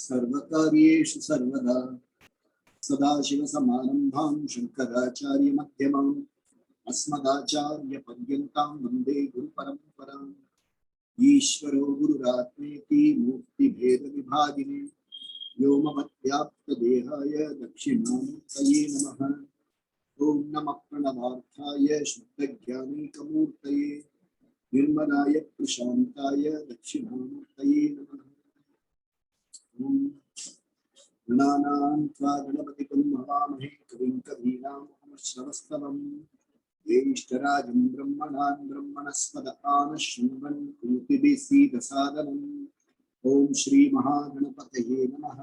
सर्वकार्येषु सर्वदा सदाशिवसमारम्भां शङ्कराचार्यमध्यमाम् अस्मदाचार्यपर्यन्तां वन्दे गुरुपरम्पराम्। ईश्वरो गुरुरात्मेति मूर्तिभेदविभागिने व्योमवद्व्याप्तदेहाय दक्षिणामूर्तये नमः। ॐ नमः प्रणवार्थाय शुद्धज्ञानैकमूर्तये निर्मलाय प्रशान्ताय दक्षिणामूर्तये नमः। ॐ गणानां त्वा गणपतिं हवामहे कविं कवीनामुपमश्रवस्तवम् ज्येष्ठराजं ब्रह्मणां ब्रह्मणस्पद आनशृण्वन् कुन्तिभिसीदसादनम्। ॐ श्रीमहागणपतये नमः।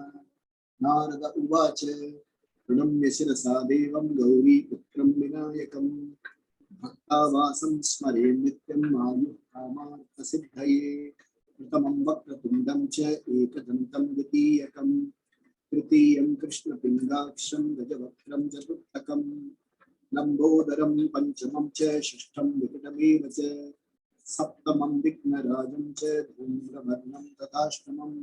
नारद उवाच प्रणम्य शिरसा देवं गौरीपुत्रं विनायकं भक्तावासं स्मरे नित्यं आयुः कामार्थसिद्धये। प्रथमं वक्रतुण्डं च एकदन्तं द्वितीयकं तृतीयं कृष्णपिङ्गाक्षं गजवक्त्रं चतुर्थकं लम्बोदरं पञ्चमं च षष्ठं विकटमेव च सप्तमं विघ्नराजं च धूम्रवर्णं तथाष्टमं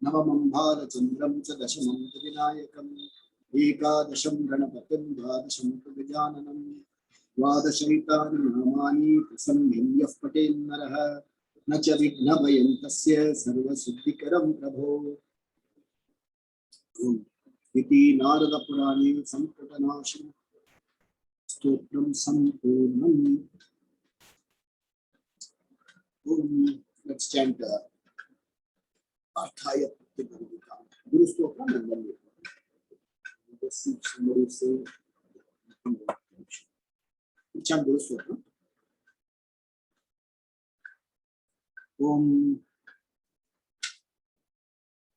नवमं भालचन्द्रं च दशमं च विनायकम् एकादशं गणपतिं द्वादशं च गजाननं द्वादशैतानि नामानि प्रसन्नं यः पठेन्नरः न च विघ्नभयं तस्य सर्वसिद्धिकरं प्रभो। इति नारदपुराणे संकटनाशनं स्तोत्रं सम्पूर्णम्। Let's chant Arthaya Pratibandhika. Guru Stotra Nandani. Let's see somebody say. Chant Guru Stotra. Om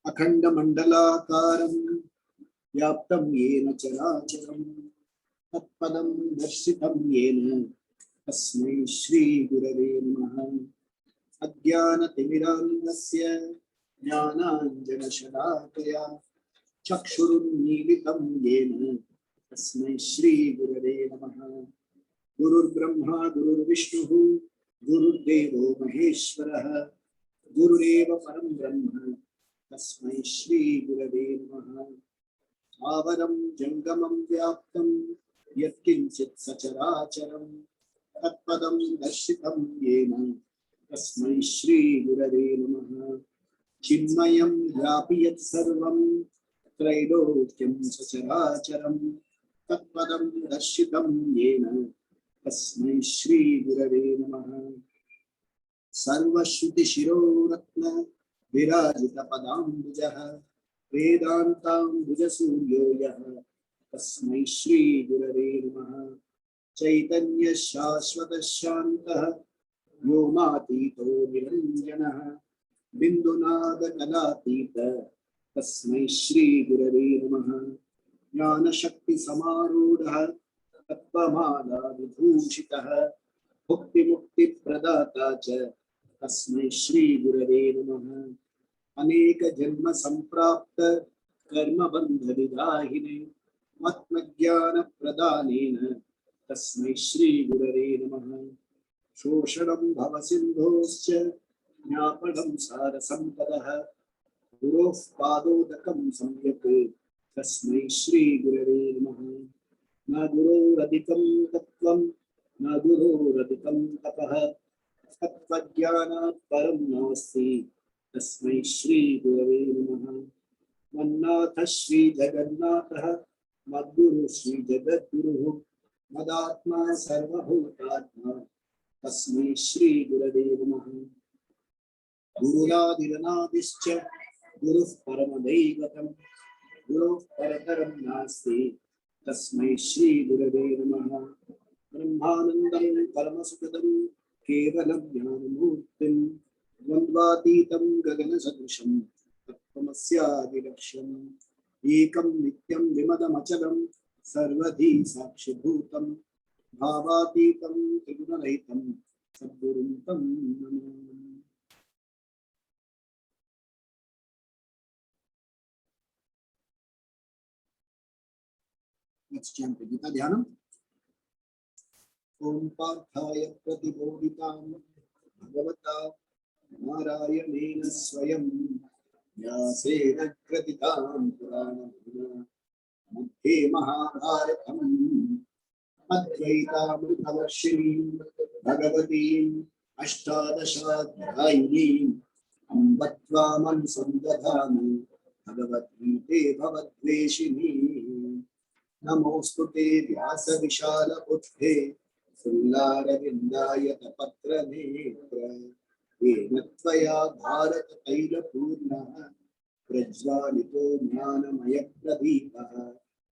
Akhanda Mandalakaram Yaptam Yena Characharam Tatpadam Darshitam Yena Tasmai Shri Gurave Namaha. अज्ञानतिमिरान्धस्य ज्ञानाञ्जनशलाकया चक्षुरुन्मीलितं येन तस्मै श्रीगुरवे नमः। गुरुर्ब्रह्मा गुरुर्विष्णुः गुरुर्देवो महेश्वरः गुरुरेव परं ब्रह्म तस्मै श्रीगुरवे नमः। आवरं जङ्गमं व्याप्तं यत्किञ्चित् सचराचरं तत्पदं दर्शितं येन तस्मै श्री गुरवे नमः। चिन्मयं व्यापि यत् सर्वं त्रैलोक्यं सचराचरं तत्पदं दर्शितं येन तस्मै श्री गुरवे नमः। सर्वश्रुतिशिरोरत्न विराजितपदाम्बुजः वेदान्ताम्बुजसूर्यो यः तस्मै श्री गुरवे नमः। चैतन्य शाश्वत शान्तः व्योमातीतो निरञ्जनः बिन्दुनादकलातीत तस्मै श्री गुरवे नमः। ज्ञानशक्तिसमारूढः तत्त्वमाला विभूषितः मुक्तिमुक्तिप्रदाता च तस्मै श्री गुरवे नमः। अनेकजन्म संप्राप्त कर्मबन्धविदाहिने आत्मज्ञानप्रदानेन तस्मै श्री गुरवे नमः। शोषणं भवसिन्धोश्च ज्ञापनं सारसम्पदः गुरोः पादोदकं सम्यक् तस्मै श्री गुरवे नमः। न गुरोरधिकं तत्त्वं न गुरोरधिकं तपः तत्त्वज्ञानात् परं नास्ति तस्मै श्री गुरवे नमः। मन्नाथ श्री जगन्नाथः मद्गुरु श्री जगद्गुरुः मदात्मा सर्वभूतात्मा तस्मै श्री गुरवे नमः। गुरुरादिरनादिश्च गुरुः परमदैवतं गुरुः परतरं नास्ति तस्मै श्री गुरवे नमः। ब्रह्मानन्दं परमसुखदं केवलं ज्ञानमूर्तिं द्वन्द्वातीतं गगनसदृशं तत्त्वमस्यादिलक्ष्यम् एकं नित्यं विमदमचलं सर्वधी साक्षिभूतं भावातीतं त्रिगुणरहितं सद्गुरुं तं Namami. Let's chant Gita Dhyanam. Om Parthaya Pratibodhitam Bhagavata Narayanena Swayam व्यासेन ग्रथितां पुराणम् मध्ये महाभारतम् अद्वैतामृतवर्षिणीं भगवतीम् अष्टादशाध्यायिनीम् अम्ब त्वामनुसन्दधामि भगवद्गीते भवद्वेषिणी नमोऽस्तु ते व्यासविशालबुद्धे फुल्लारविन्दायतपत्रनेत्र येन त्वया भारततैलपूर्णः प्रज्वालितो ज्ञानमयप्रदीपः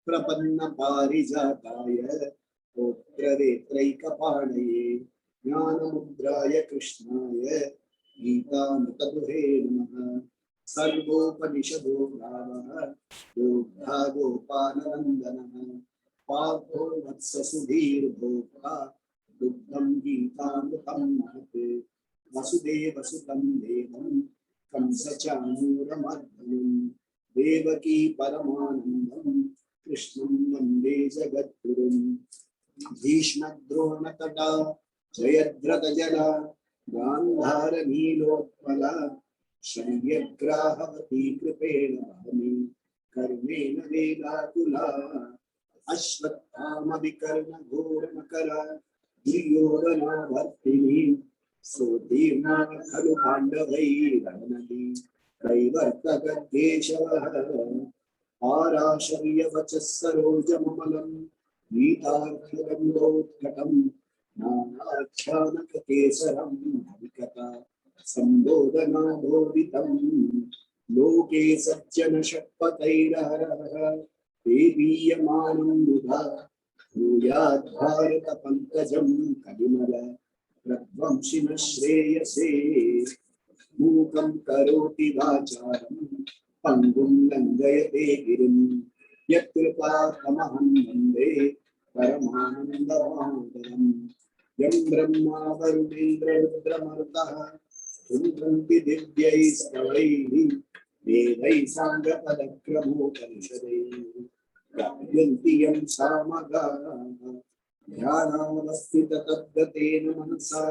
प्रपन्नपारिजाताय स्तोत्रवेत्रैकपाणये ज्ञानमुद्राय कृष्णाय गीतामृतदुहे नमः सर्वोपनिषदो गावः योद्धा गोपालनन्दनः पार्थो वत्ससुधीर्भोक्ता दुग्धं गीतामृतं महत् वसुदेवसुतं देवं कंसचाणूरमर्दनं देवकी परमानन्दं कृष्णं वन्दे जगद्गुरुं भीष्मद्रोणतटा जयद्रथजला गान्धारनीलोत्पला शल्यग्राहवती कृपेण वहने कर्मेण वेलाकुला अश्वत्थामविकर्णघोरमकरा दुर्योधनावर्तिनी सोतीर्णा खलु पाण्डवैरनदी कैवर्तककेशवः आराशर्यवचः सरोजममलं गीतार्थगन्धोत्कटं नानाख्यानककेसरं हरिकथा संबोधनाबोधितं लोके सज्जनषट्पथैरहरः देवीयमानं बुधा भूयाद् भारतपङ्कजं कलिमल प्रध्वंसिनः श्रेयसे मूकं करोति वाचालं पङ्गुं लङ्घयते गिरिं यत्कृपातमहं वन्दे परमानन्दमाधवम् यं ब्रह्मा वरुणेन्द्ररुद्रमरुतः स्तुवन्ति दिव्यैस्तवैः वेदैः साङ्गपदक्रमोपनिषदैः गायन्ति यं सामगाः ध्यानावस्थिततद्गतेन मनसा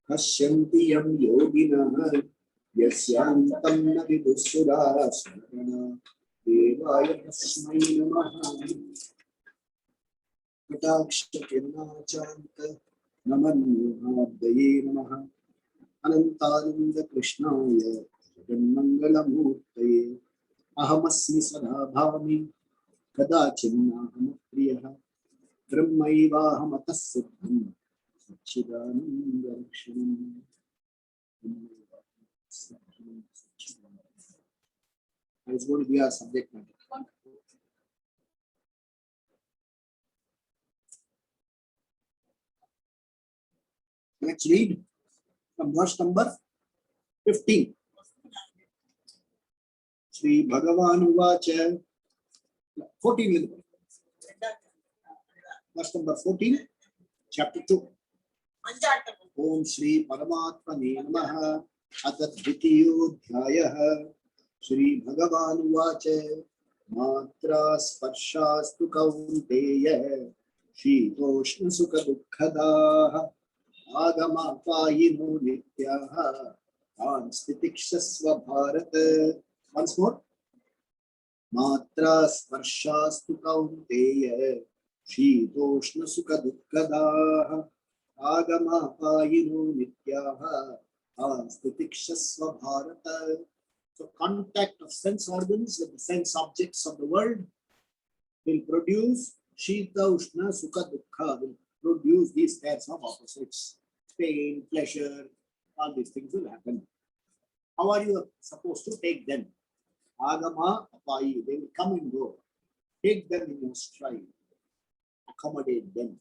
पश्यन्ति यं योगिनः यस्यान्तं न विदुःसुराः स्मरणा देवाय तस्मै नमः कटाक्षकिरणाचान्त नमन्मोहाब्दये नमः अनन्तानन्द कृष्णाय जगन्मङ्गलमूर्तये अहमस्मि सदा भामि कदाचिन्नाहमप्रियः ब्रह्मैवाहमतः सिद्धं सच्चिदानन्दलक्षणम् It's going to be our subject matter. Let's read from verse number 15. Shri Bhagavan Uvacha 14. Verse number 14, chapter 2. Om Shri Paramatmane Namaha Atadvitiyodhyayah Shri Bhagavan Uvacha Matra Sparshastu Kaunteya Shitoshna Sukha Dukkhadah Agama Payino Nityaha Anstitikshasva Bharat. Once more. Matra Sparshastu Kaunteya Shitoshna Sukha Dukkhadah Agama Payino Nityaha Anstitikshasva Bharata. So contact of sense organs with the sense objects of the world will produce Shita, Ushna, Sukha, Dukkha, will produce these pairs of opposites. Pain, pleasure, all these things will happen. How are you supposed to take them? Agama, Apayi, they will come and go. Take them in your stride. Accommodate them.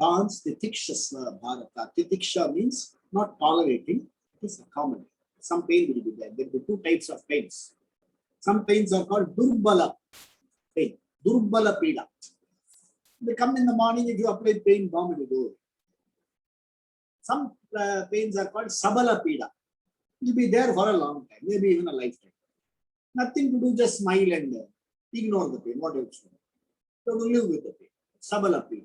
Dance Titikshasva Bharata. Titiksha means not tolerating, it is accommodating. Some pain will be there. There will be two types of pains. Some pains are called Durbala pain. Durbala Pida. They come in the morning, if you apply pain bomb, it will go. Some pains are called Sabala Pida. It will be there for a long time, maybe even a lifetime. Nothing to do, just smile and ignore the pain. What else? So to live with the pain. Sabala Pida.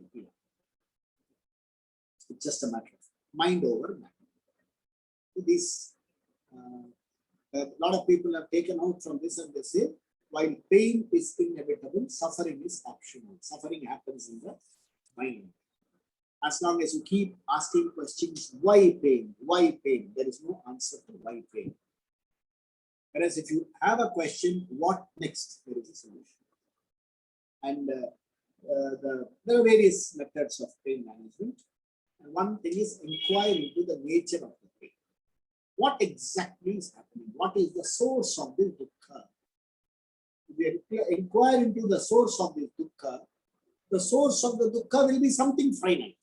It's just a matter of mind over matter. These A lot of people have taken out from this and they say, while pain is inevitable, suffering is optional. Suffering happens in the mind. As long as you keep asking questions, why pain? Why pain? There is no answer to why pain. Whereas if you have a question, what next? There is a solution. And there are various methods of pain management. And one thing is inquire into the nature of the pain. What exactly is happening? What is the source of this dukkha? If we inquire into the source of this dukkha, the source of the dukkha will be something finite.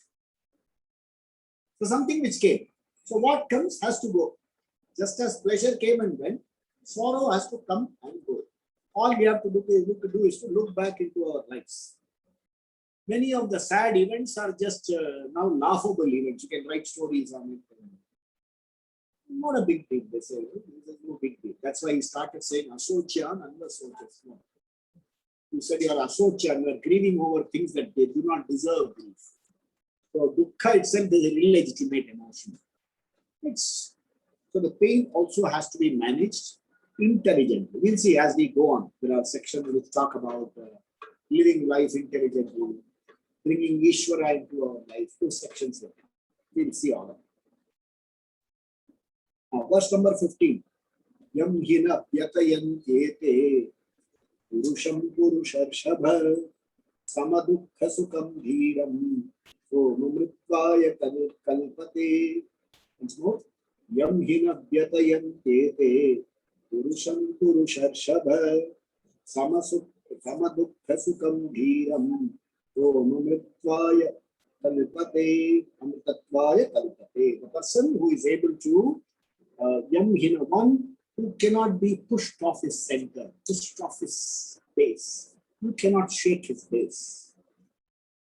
So something which came. So what comes has to go. Just as pleasure came and went, sorrow has to come and go. All we have to do is to look back into our lives. Many of the sad events are just now laughable events. You can write stories on it. Not a big deal, they say. There's no big deal. That's why he started saying asocyan and asocyan. You said you are asocyan, you are grieving over things that they do not deserve grief. So dukkha itself is an illegitimate emotion. So the pain also has to be managed intelligently. We'll see as we go on. There are sections which talk about living life intelligently, bringing Ishvara into our life. Two sections there. We'll see all of it. Verse number 15. Yam hina pyatayan ete purusham purusharshabha samadukha sukam dhiram somamritvaya kalpate. Once more. Yam hina pyatayan ete purusham purusharshabha samadukha sukam dhiram somamritvaya kalpate amritatvaya kalpate. The person who is able to Yam hina, one who cannot be pushed off his center, pushed off his base. You cannot shake his base.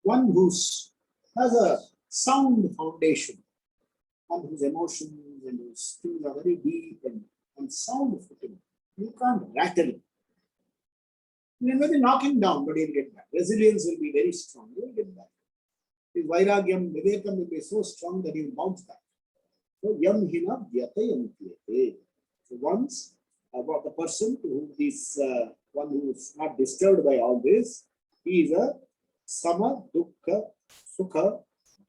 One who has a sound foundation, one whose emotions and whose things are very deep and sound footing. You can't rattle him. You may be knock him down, but he'll get back. Resilience will be very strong. He'll get back. His vairagyam, vivekam will be so strong that he'll bounce back. So yam hina vyatayantiyate. So once about the person to whom this one who is not disturbed by all this, he is a sama dukkha sukha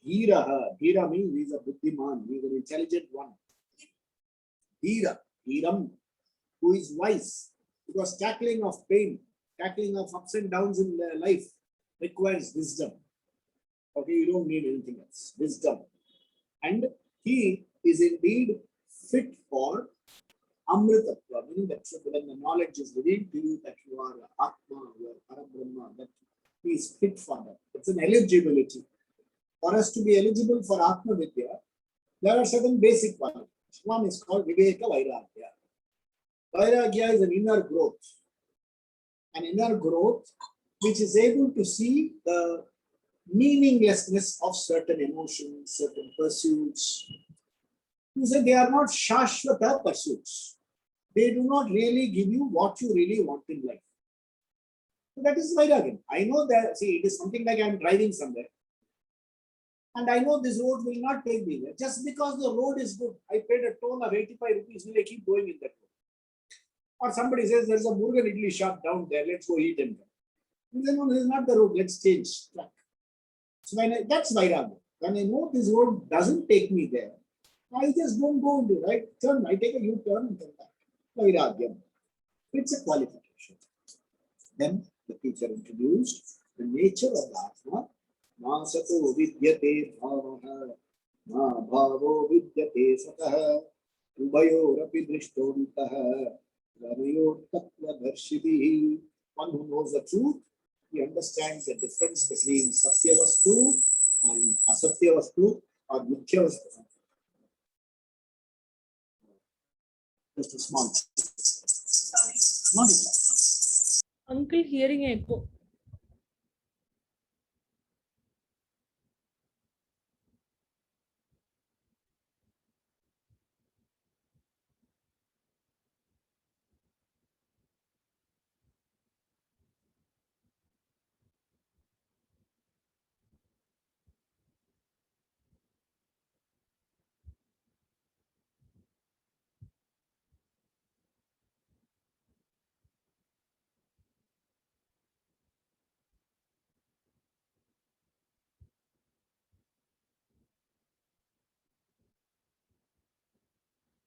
dhiraha. Dhira means he is a buddhiman, he is an intelligent one. Dhira, dhiram, who is wise, because tackling of pain, tackling of ups and downs in life requires wisdom. Okay, you don't need anything else. Wisdom. And he is indeed fit for amritatva, meaning that when the knowledge is revealed to you that you are Atma, you are Parabrahma, that he is fit for that. It's an eligibility. For us to be eligible for Atma Vidya, there are certain basic qualities. One is called Viveka Vairagya. Vairagya is an inner growth. An inner growth which is able to see the meaninglessness of certain emotions, certain pursuits. You say they are not Shashvata pursuits. They do not really give you what you really want in life. So that is Vairagya. I know that, see, it is something like I am driving somewhere. And I know this road will not take me there. Just because the road is good, I paid a toll of 85 rupees, will I keep going in that road? Or somebody says there's a Murugan Idli shop down there, let's go eat and come. And then, no, this is not the road, let's change track. So that's Vairagya. When I know this road doesn't take me there, I just don't go into right turn. I take a U-turn and come back. Vairagya. It's a qualification. Then the teacher introduced the nature of the Atma. Ma sato vidyate bhavaha, ma bhavo vidyate satah, ubayorapi drishtontaha, ranayor tattva darshibihi. One who knows the truth, he understands the difference between Satya Vastu and Asatya Vastu or Mithya Vastu. Just a small. Not Uncle, hearing echo.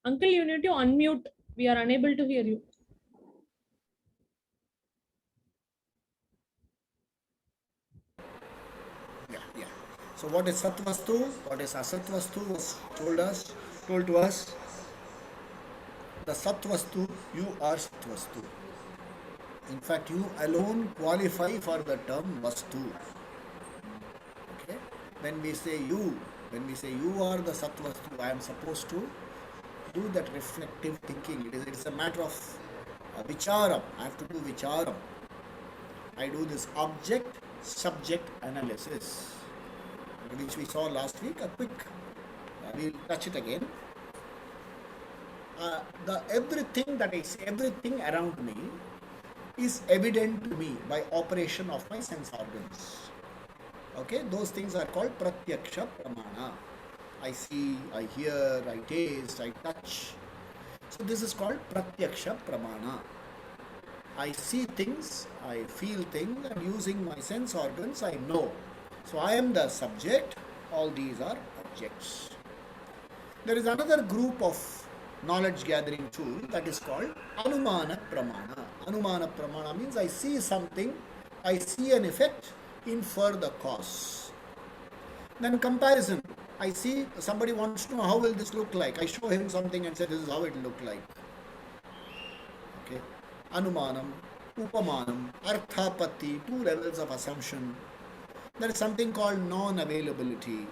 Uncle, you need to unmute. We are unable to hear you. Yeah. So what is Satvastu? What is Asatvastu was told to us. The Satvastu, you are Satvastu. In fact, you alone qualify for the term Vastu. Okay? When we say you are the Satvastu, I am supposed to do that reflective thinking. It's a matter of vicharam. I have to do vicharam. I do this object subject analysis, which we saw last week. A quick, we'll touch it again. Everything around me is evident to me by operation of my sense organs. Okay, those things are called pratyaksha pramana. I see, I hear, I taste, I touch. So this is called pratyaksha pramana. I see things, I feel things, and using my sense organs, I know. So I am the subject, all these are objects. There is another group of knowledge gathering tool that is called Anumana Pramana. Anumana Pramana means I see something, I see an effect, infer the cause. Then comparison. I see somebody wants to know how will this look like. I show him something and say this is how it will look like. Okay. Anumanam, Upamanam, Arthapatti, two levels of assumption. There is something called non-availability.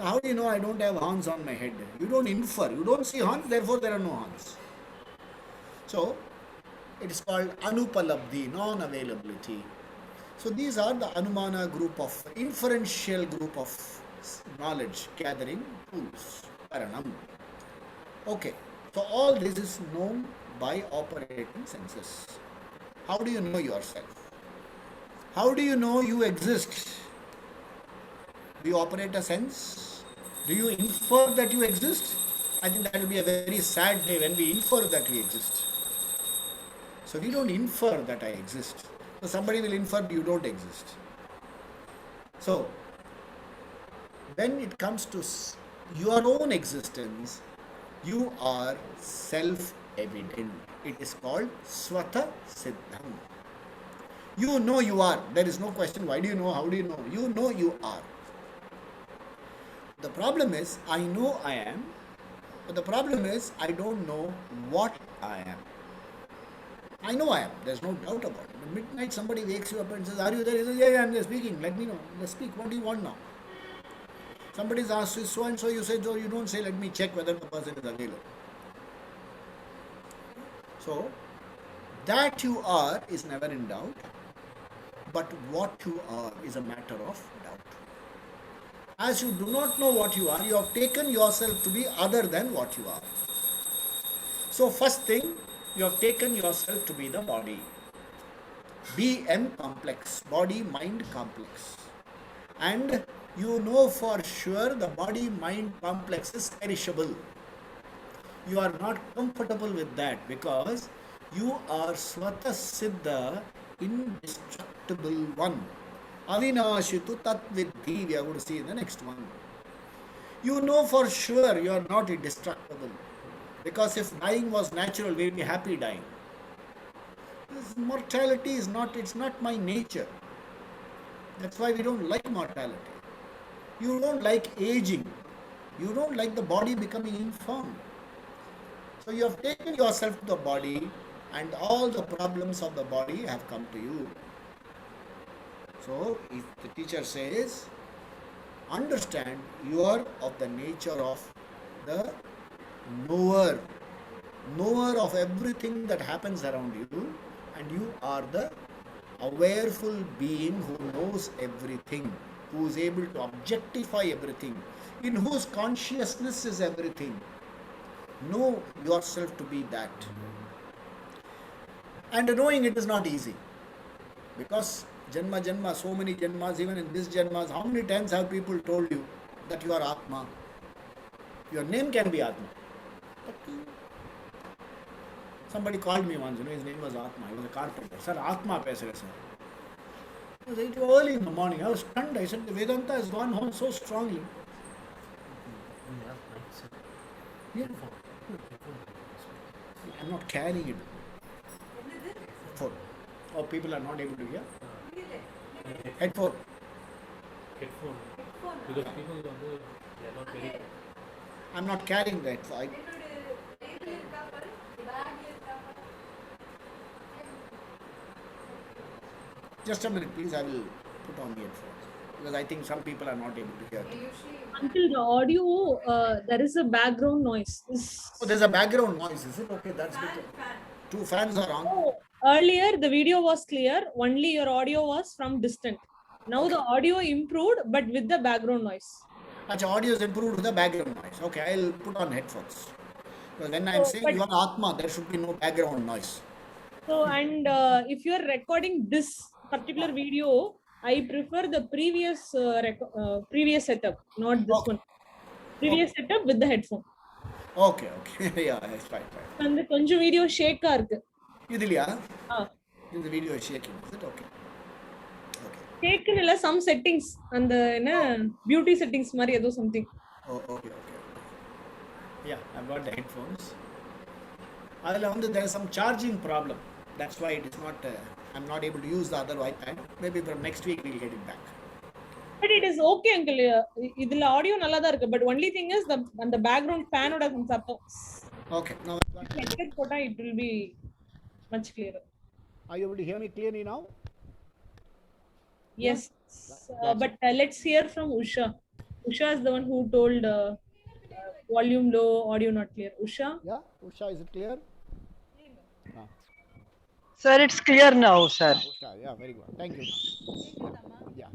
Now, how do you know I don't have horns on my head? You don't infer. You don't see horns, therefore there are no horns. So, it is called Anupalabdhi, non-availability. So, these are the Anumana group of, inferential group of knowledge gathering tools. Paranam. Okay. So, all this is known by operating senses. How do you know yourself? How do you know you exist? Do you operate a sense? Do you infer that you exist? I think that will be a very sad day when we infer that we exist. So we don't infer that I exist. So somebody will infer you don't exist. So when it comes to your own existence, you are self-evident. It is called Swata Siddham. You know you are. There is no question. Why do you know? How do you know? You know you are. The problem is, I know I am, but the problem is, I don't know what I am. I know I am. There's no doubt about it. At midnight, somebody wakes you up and says, are you there? You say, yeah, I'm there speaking. Let me know. Let's speak. What do you want now? Somebody's asked you so and so, you say, so you don't say, let me check whether the person is available. So, that you are is never in doubt, but what you are is a matter of doubt. As you do not know what you are, you have taken yourself to be other than what you are. So first thing, you have taken yourself to be the body. BM complex, body-mind complex. And you know for sure the body-mind complex is perishable. You are not comfortable with that because you are Swata Siddha, indestructible one. Avinashitu Tatvidhi, we are going to see in the next one. You know for sure you are not indestructible. Because if dying was natural, we would be happy dying. This mortality is not, it's not my nature. That's why we don't like mortality. You don't like aging. You don't like the body becoming infirm. So you have taken yourself to the body and all the problems of the body have come to you. So if the teacher says, understand you are of the nature of the knower of everything that happens around you, and you are the awareful being who knows everything, who is able to objectify everything, in whose consciousness is everything. Know yourself to be that. And knowing it is not easy, because Janma, so many Janmas, even in this Janmas, how many times have people told you that you are Atma? Your name can be Atma. But somebody called me once, his name was Atma, he was a carpenter. Sir, Atma paise sir. It was early in the morning, I was stunned. I said, the Vedanta has gone home so strongly. Yeah. I'm not carrying it. Headphone. Oh, people are not able to hear. Headphone. Headphone. Because people they are not very. I'm not carrying the headphone. Just a minute, please. I will put on the headphones because I think some people are not able to hear. Until the audio, there is a background noise. Oh, there's a background noise, is it? Okay, that's good. Two fans are on. Oh, earlier the video was clear, only your audio was from distant. Now the audio improved, but with the background noise. Actually, audio is improved with the background noise. Okay, I'll put on headphones. Because when I'm Oh, saying but- you are Atma, there should be no background noise. So, and if you are recording this particular video, I prefer the previous setup, not this Okay. one. Previous setup with the headphone. Okay, okay. Yeah, that's right, right. And the கொஞ்சம் video shake இருக்கு. Idilia, Ah, the video is shaking. Is it okay? Okay. shake இல்ல some settings and என்ன beauty settings மாதிரி ஏதோ something. Oh, okay, okay. Yeah, I've got the headphones. There is some charging problem. That's why it is not. I'm not able to use the other iPad. Maybe from next week we'll get it back. But it is okay uncle. இதுல audio நல்லா தான் இருக்கு. But only thing is the background fan ஓட சத்தம். Okay. Now, Headset போட்டா it will be much clearer. are you able to hear me clearly now? Yes. But let's hear from Usha. Usha is the one who told volume low, audio not clear. Usha? Yeah, Usha, is it clear? Sir, it's clear now, sir. Usha, yeah, very good. Thank you. Yeah.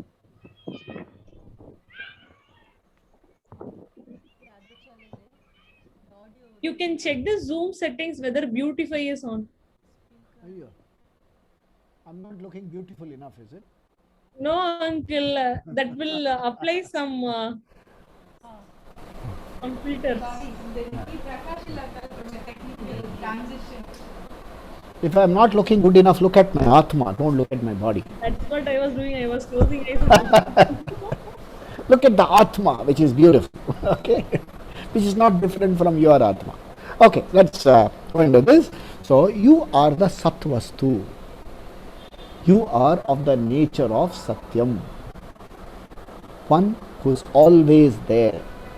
You can check the Zoom settings whether Beautify is on. I'm not looking beautiful enough, is it? No, uncle. That will apply some filters. If I'm not looking good enough, look at my Atma. Don't look at my body. That's what I was doing. I was closing eyes. Look at the Atma, which is beautiful. Okay, which is not different from your Atma. Okay, let's go into this. So you are the Satvastu. You are of the nature of Satyam. One who is always there.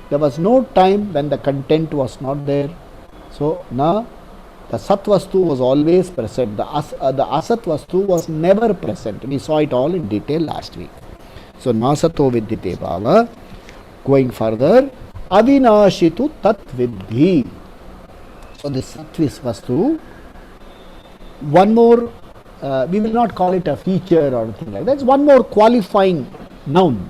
There was no time when the content was not there. So now the Satvastu was always present. The Asatvastu was never present. We saw it all in detail last week. So Nasato Vidyate Bhava. Going further, Avinashitu Tat Vidhi. So this Satvis Vastu, one more, we will not call it a feature or anything like that. It's one more qualifying noun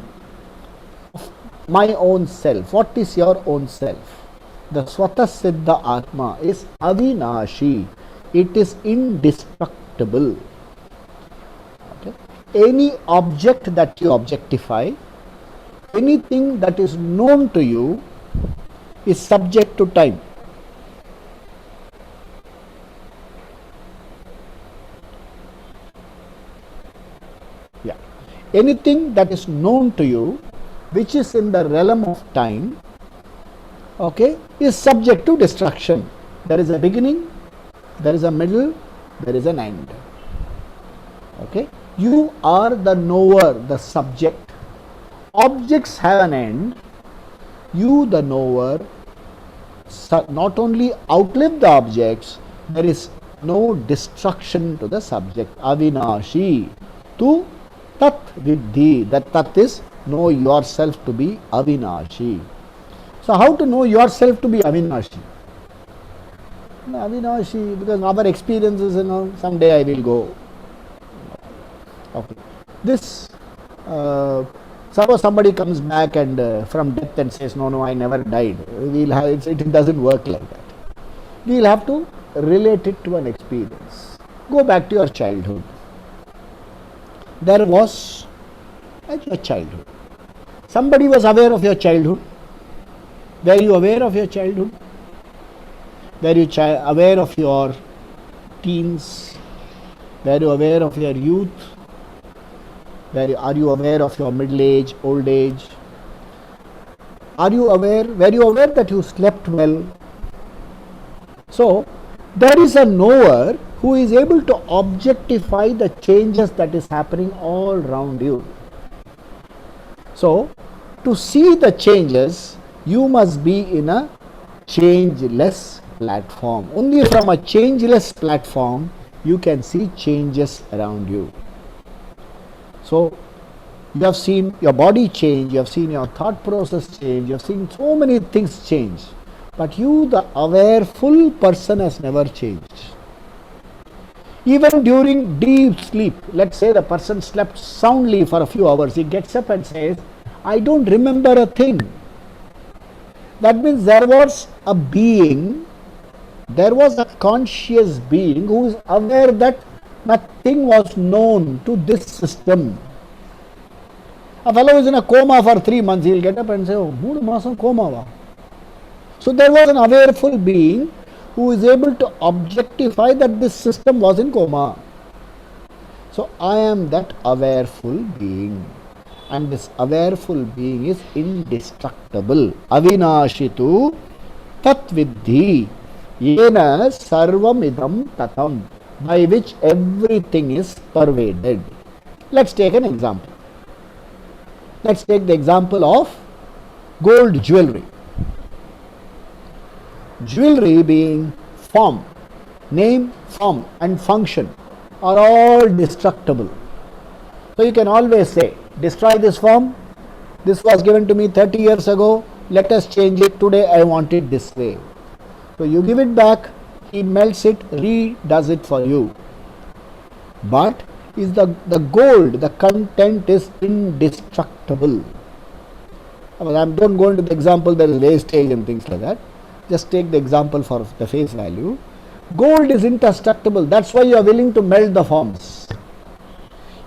of my own self. What is your own self? The Swata Siddha Atma is Avinashi. It is indestructible. Okay. Any object that you objectify, anything that is known to you is subject to time. Yeah. Anything that is known to you, which is in the realm of time, okay, is subject to destruction. There is a beginning, there is a middle, there is an end. Okay. You are the knower, the subject. Objects have an end. You, the knower, not only outlive the objects, there is no destruction to the subject. Avinashi. Tu tat vidhi. That tat is know yourself to be Avinashi. So how to know yourself to be Avinashi? Avinashi, because our experiences, someday I will go. Okay. This, suppose somebody comes back and from death and says, no, I never died. It doesn't work like that. We'll have to relate it to an experience. Go back to your childhood. There was a childhood. Somebody was aware of your childhood. Were you aware of your childhood? Were you aware of your teens? Were you aware of your youth? Are you aware of your middle age, old age? Were you aware that you slept well? So, There is a knower who is able to objectify the changes that is happening all around you. So, to see the changes, you must be in a changeless platform. Only from a changeless platform you can see changes around you. So, you have seen your body change, you have seen your thought process change, you have seen so many things change. But you, the aware full person, has never changed. Even during deep sleep, let's say the person slept soundly for a few hours, he gets up and says, I don't remember a thing. That means there was a being, there was a conscious being who is aware that nothing was known to this system. A fellow is in a coma for 3 months, he will get up and say, oh, 3 masam coma va. So there was an awareful being who is able to objectify that this system was in coma. So I am that awareful being. And this awareful being is indestructible. Avinashitu tatvidhi yena sarvam idam tatam, by which everything is pervaded. Let's take an example. Let's take the example of gold jewelry. Jewelry being form, name, form and function are all destructible. So you can always say, destroy this form, this was given to me 30 years ago, let us change it, today I want it this way. So you give it back, he melts it, redoes it for you. But is the gold, the content is indestructible. Don't go into the example, there is wastage and things like that. Just take the example for the face value. Gold is indestructible, that's why you are willing to melt the forms.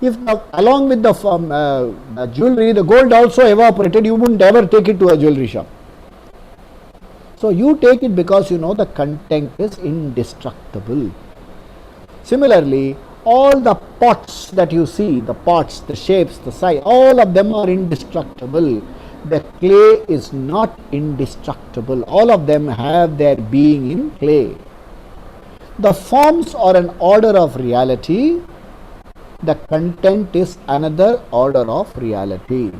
If along with the jewelry, the gold also evaporated, you wouldn't ever take it to a jewelry shop. So you take it because you know the content is indestructible. Similarly, all the pots that you see, the pots, the shapes, the size, all of them are indestructible. The clay is not indestructible. All of them have their being in clay. The forms are an order of reality. The content is another order of reality.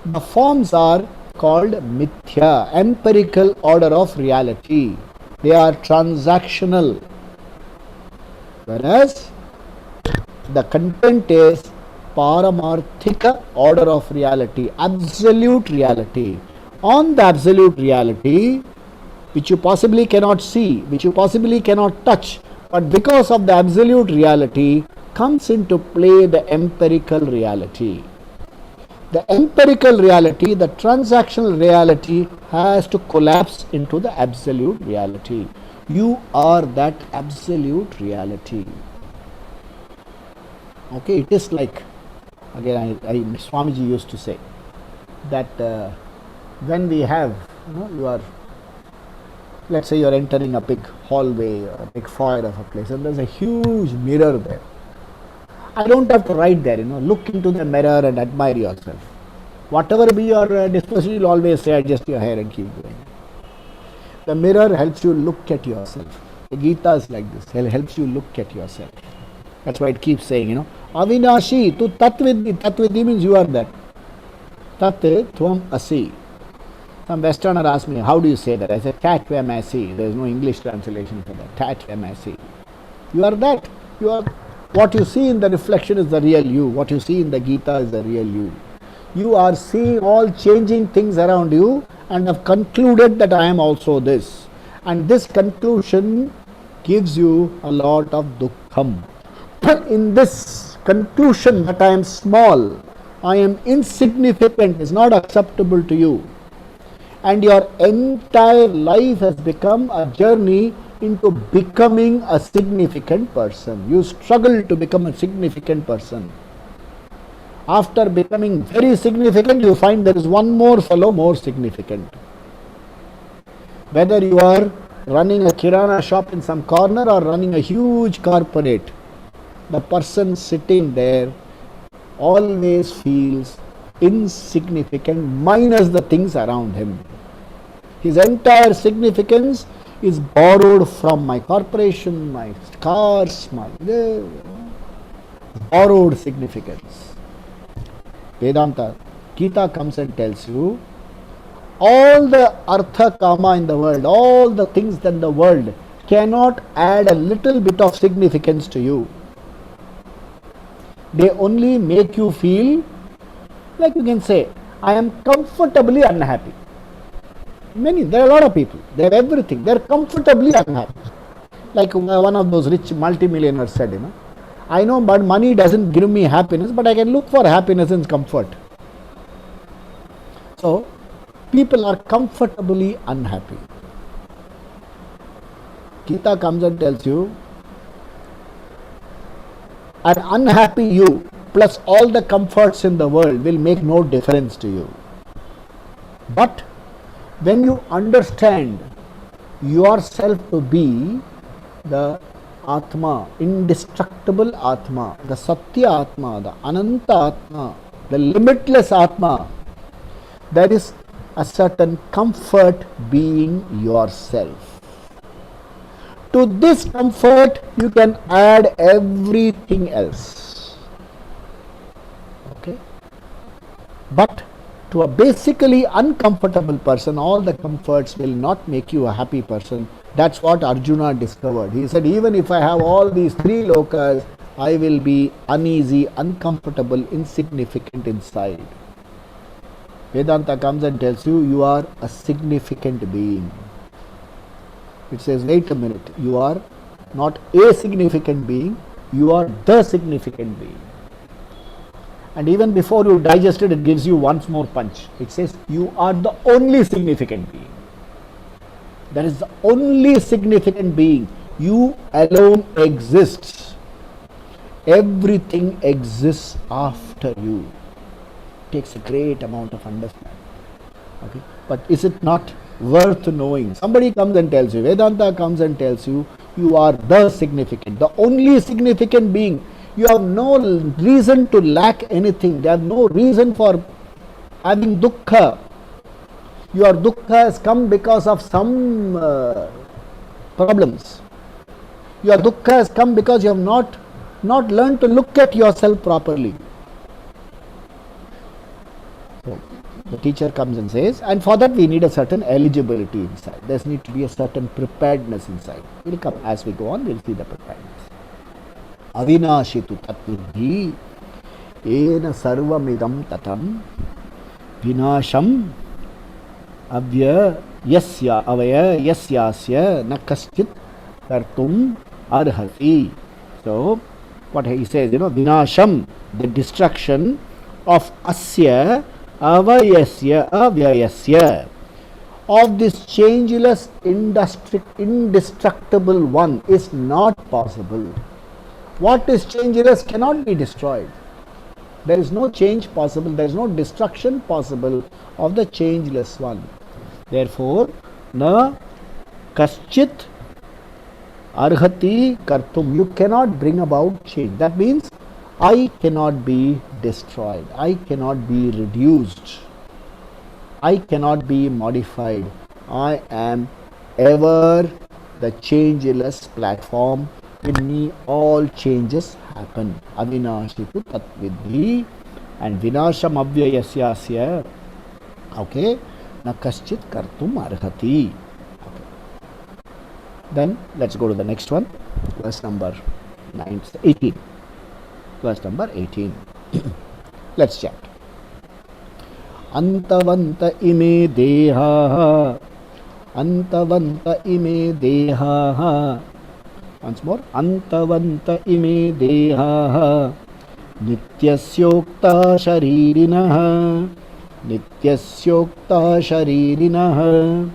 The forms are called mithya, empirical order of reality. They are transactional. Whereas the content is paramarthika order of reality, absolute reality. On the absolute reality, which you possibly cannot see, which you possibly cannot touch, but because of the absolute reality, comes into play the empirical reality. The empirical reality, the transactional reality, has to collapse into the absolute reality. You are that absolute reality. Okay, it is like, again, Swamiji used to say that when we have, you are, let's say you are entering a big hallway or a big foyer of a place, and there's a huge mirror there. I don't have to write there, look into the mirror and admire yourself. Whatever be your disposition, you'll always say, adjust your hair and keep going. The mirror helps you look at yourself. The Gita is like this, it helps you look at yourself. That's why it keeps saying, Avinashi, tu tatvidhi. Tatvidhi means you are that. Tat tvam asi. Some Westerner asked me, how do you say that? I said, tat tvam asi. There is no English translation for that. Tat tvam asi. You are that. You are. What you see in the reflection is the real you. What you see in the Gita is the real you. You are seeing all changing things around you and have concluded that I am also this. And this conclusion gives you a lot of dukkham. In this conclusion that I am small, I am insignificant, is not acceptable to you. And your entire life has become a journey into becoming a significant person. You struggle to become a significant person. After becoming very significant, you find there is one more fellow more significant. Whether you are running a kirana shop in some corner or running a huge corporate, the person sitting there always feels insignificant minus the things around him. His entire significance is borrowed from my corporation, my cars, my borrowed significance. Vedanta, Gita comes and tells you all the artha kama in the world, all the things in the world cannot add a little bit of significance to you. They only make you feel like you can say, I am comfortably unhappy. There are a lot of people, they have everything, they are comfortably unhappy. Like one of those rich multimillionaires said, I know but money doesn't give me happiness, but I can look for happiness and comfort. So, people are comfortably unhappy. Gita comes and tells you, an unhappy you plus all the comforts in the world will make no difference to you. But when you understand yourself to be the Atma, indestructible Atma, the Satya Atma, the Ananta Atma, the limitless Atma, there is a certain comfort being yourself. To this comfort, you can add everything else. Okay? But to a basically uncomfortable person, all the comforts will not make you a happy person. That's what Arjuna discovered. He said, even if I have all these three lokas, I will be uneasy, uncomfortable, insignificant inside. Vedanta comes and tells you, you are a significant being. It says, wait a minute, you are not a significant being, you are the significant being. And even before you digest it, it gives you once more punch. It says, you are the only significant being. That is the only significant being. You alone exist. Everything exists after you. It takes a great amount of understanding. Okay? But is it not worth knowing? Somebody comes and tells you, Vedanta comes and tells you, you are the significant, the only significant being. You have no reason to lack anything. There have no reason for having dukkha. Your dukkha has come because of some problems. Your dukkha has come because you have not learned to look at yourself properly. So, the teacher comes and says, and for that we need a certain eligibility inside. There needs to be a certain preparedness inside. We'll come as we go on, we'll see the preparedness. Avinashitu tatvidhi ena sarvamidam tatam vinasham avya yasya avaya yasyasya na kaschit kartum arhati. So, what he says, vinasham, the destruction of asya avayasya avyayasya, of this changeless indestructible one is not possible. What is changeless cannot be destroyed. There is no change possible, there is no destruction possible of the changeless one. Therefore, na kaschit arhati kartum, you cannot bring about change. That means I cannot be destroyed, I cannot be reduced, I cannot be modified. I am ever the changeless platform. In me all changes happen. Avinashitu tatvidhi, and vinasham avyayasyasya. Okay, na kaschit kartum arhati. Okay. Then let's go to the next one, verse number 18. Verse number 18. Let's chant. Antavanta ime deha, antavanta ime deha. Once more. Antavanta ime deha nityasyokta sharirinaha, nityasyokta sharirinaha,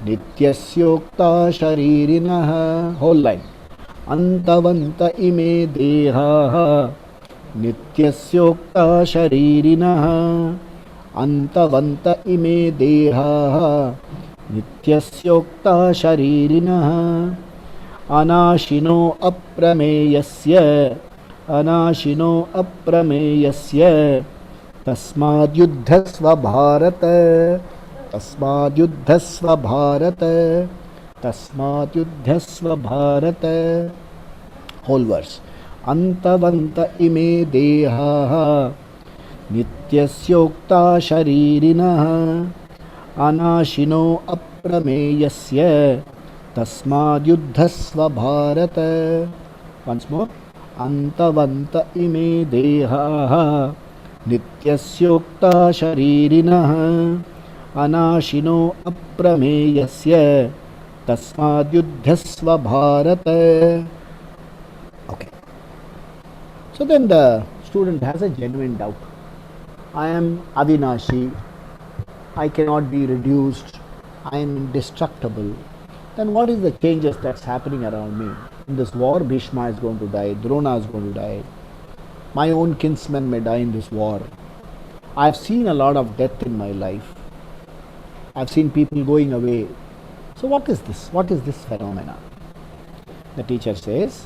nityasyokta sharirinaha. Whole line. Antavanta ime deha nityasyokta sharirinaha, antavanta ime deha nityasyokta sharirinaha. Anashino aprameyasya, anashino aprameyasya, tasmad yuddhasva bharata, tasmad yuddhasva bharata, तस्मात् युध्यस्व Bharat. Whole verse. Antavanta ime dehaः नित्यस्योक्ता शरीरिणः अनाशिनो अप्रमेयस्य तस्माद्युद्धस्व Bharat. Once more. अंतवंत इमे देहाः नित्यस्योक्ता शरीरिणः अनाशिनो अप्रमेयस्य तस्माद्युद्धस्व Bharat. Okay. So then the student has a genuine doubt. I am Avinashi, I cannot be reduced, I am indestructible. Then what is the changes that's happening around me? In this war, Bhishma is going to die, Drona is going to die, my own kinsmen may die in this war. I have seen a lot of death in my life. I have seen people going away. So what is this? What is this phenomena? The teacher says,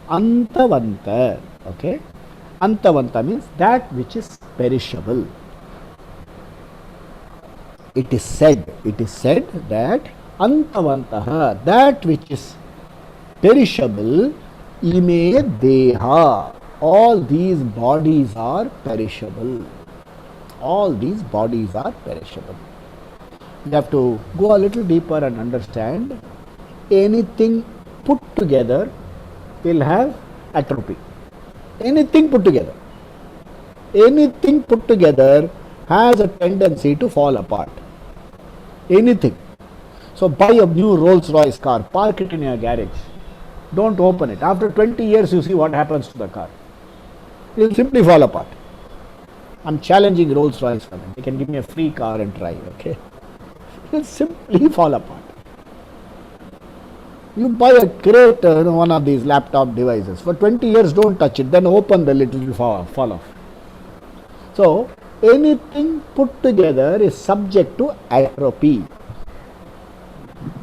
Antavanta. Okay? Antavanta means that which is perishable. It is said that Antavantaha, that which is perishable, ime deha, all these bodies are perishable. All these bodies are perishable. You have to go a little deeper and understand anything put together will have atrophy. Anything put together has a tendency to fall apart. Anything. So buy a new Rolls-Royce car, park it in your garage. Don't open it. After 20 years you see what happens to the car. It will simply fall apart. I'm challenging Rolls-Royce for them. They can give me a free car and try, okay? It will simply fall apart. You buy a great one of these laptop devices. For 20 years don't touch it. Then open the lid, it will fall off. So anything put together is subject to atrophy.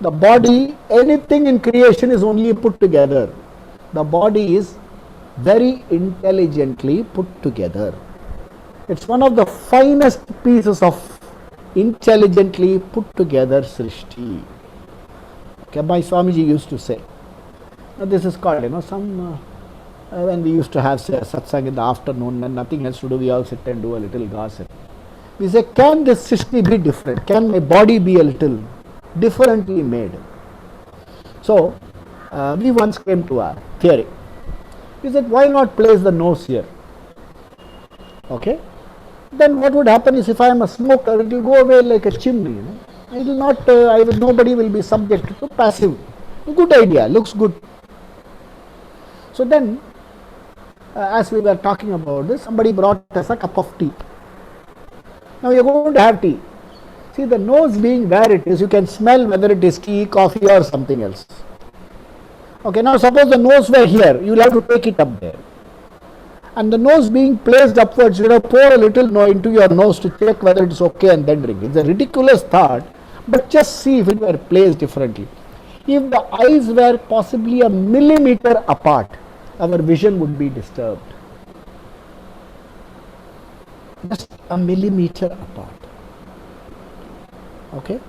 The body, anything in creation is only put together. The body is very intelligently put together. It's one of the finest pieces of intelligently put together Srishti. Okay, my Swamiji used to say, this is called, when we used to have satsang in the afternoon, when nothing else to do, we all sit and do a little gossip. We say, can this Srishti be different? Can my body be a little differently made? So, we once came to a theory. We said, why not place the nose here? Okay? Then what would happen is, if I am a smoker, it will go away like a chimney. It will not, nobody will be subject to passive. Good idea, looks good. So then, as we were talking about this, somebody brought us a cup of tea. Now you are going to have tea. See, the nose being where it is, you can smell whether it is tea, coffee or something else. Okay, now suppose the nose were here, you will have to take it up there. And the nose being placed upwards, pour a little into your nose to check whether it is okay and then drink. It's a ridiculous thought, but just see if it were placed differently. If the eyes were possibly a millimeter apart, our vision would be disturbed. Just a millimeter apart. Okay?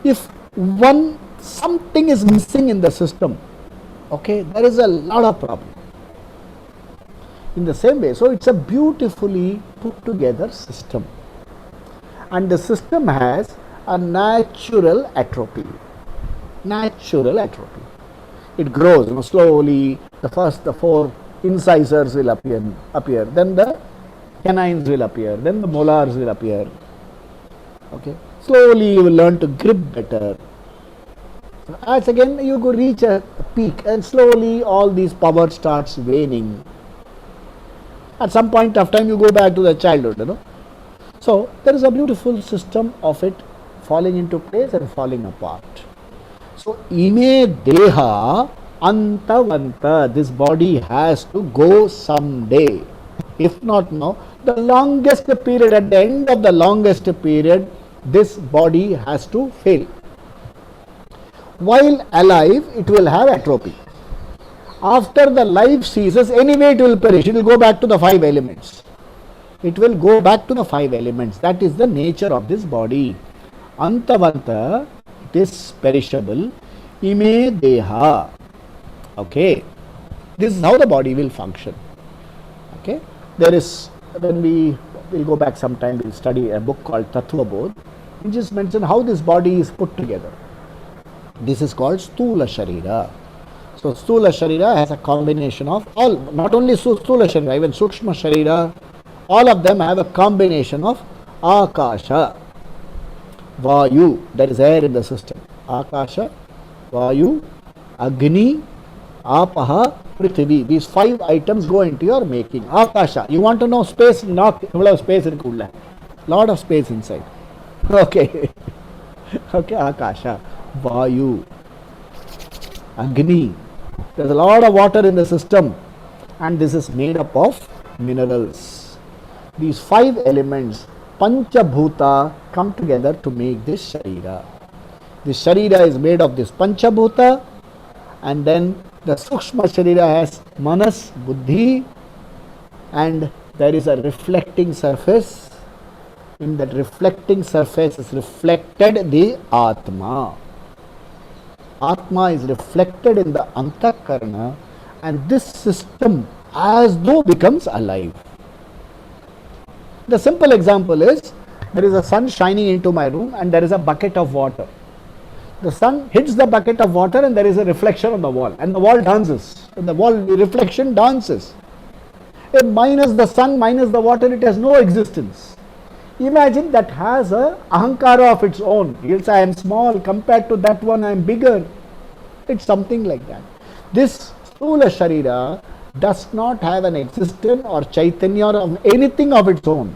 If something is missing in the system, okay, there is a lot of problem. In the same way, so it's a beautifully put together system. And the system has a natural atrophy. Natural atrophy. It grows, slowly. The four incisors will appear. Then the canines will appear. Then the molars will appear. Okay. Slowly you will learn to grip better. So as again you could reach a peak, and slowly all these power starts waning. At some point of time you go back to the childhood, So there is a beautiful system of it falling into place and falling apart. So ime deha antavanta, this body has to go someday. If not now, the longest period, at the end of the longest period, this body has to fail. While alive, it will have atrophy. After the life ceases, anyway it will perish. It will go back to the 5 elements. It will go back to the 5 elements. That is the nature of this body. Antavanta, it is perishable. Ime deha. Okay. This is how the body will function. Okay. There is, when we will go back sometime, we'll study a book called Tattva Bodh, which just mention how this body is put together. This is called Stula Sharira. So Stula Sharira has a combination of all, not only Stula Sharira, even Sukshma Sharira, all of them have a combination of Akasha, Vayu, there is air in the system, Akasha, Vayu, Agni, Apaha, Prithvi. These 5 items go into your making. Akasha, you want to know space, not space in Kulla. Lot of space inside. Okay. Okay, Akasha, Vayu, Agni. There's a lot of water in the system, and this is made up of minerals. These 5 elements, Panchabhuta, come together to make this Sharira. This Sharira is made of this Panchabhuta, and then the Sukshma Sharira has Manas, Buddhi, and there is a reflecting surface. In that reflecting surface is reflected the Atma. Atma is reflected in the Antakarana, and this system as though becomes alive. The simple example is, there is a sun shining into my room and there is a bucket of water. The sun hits the bucket of water and there is a reflection on the wall, and the wall dances. And the wall reflection dances. And minus the sun, minus the water, it has no existence. Imagine that has a ahankara of its own. You'll say, I am small, compared to that one I am bigger. It's something like that. This Sthula Sharira does not have an existence or chaitanya or anything of its own.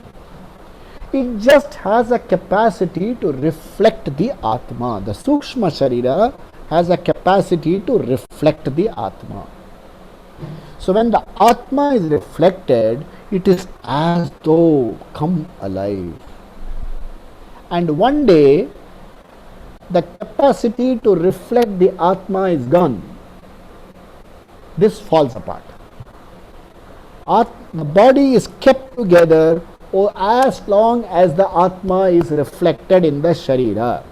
It just has a capacity to reflect the Atma. The Sukshma Sharira has a capacity to reflect the Atma. So when the Atma is reflected, it is as though come alive. And one day, the capacity to reflect the Atma is gone. This falls apart. The body is kept together as long as the Atma is reflected in the Sharira.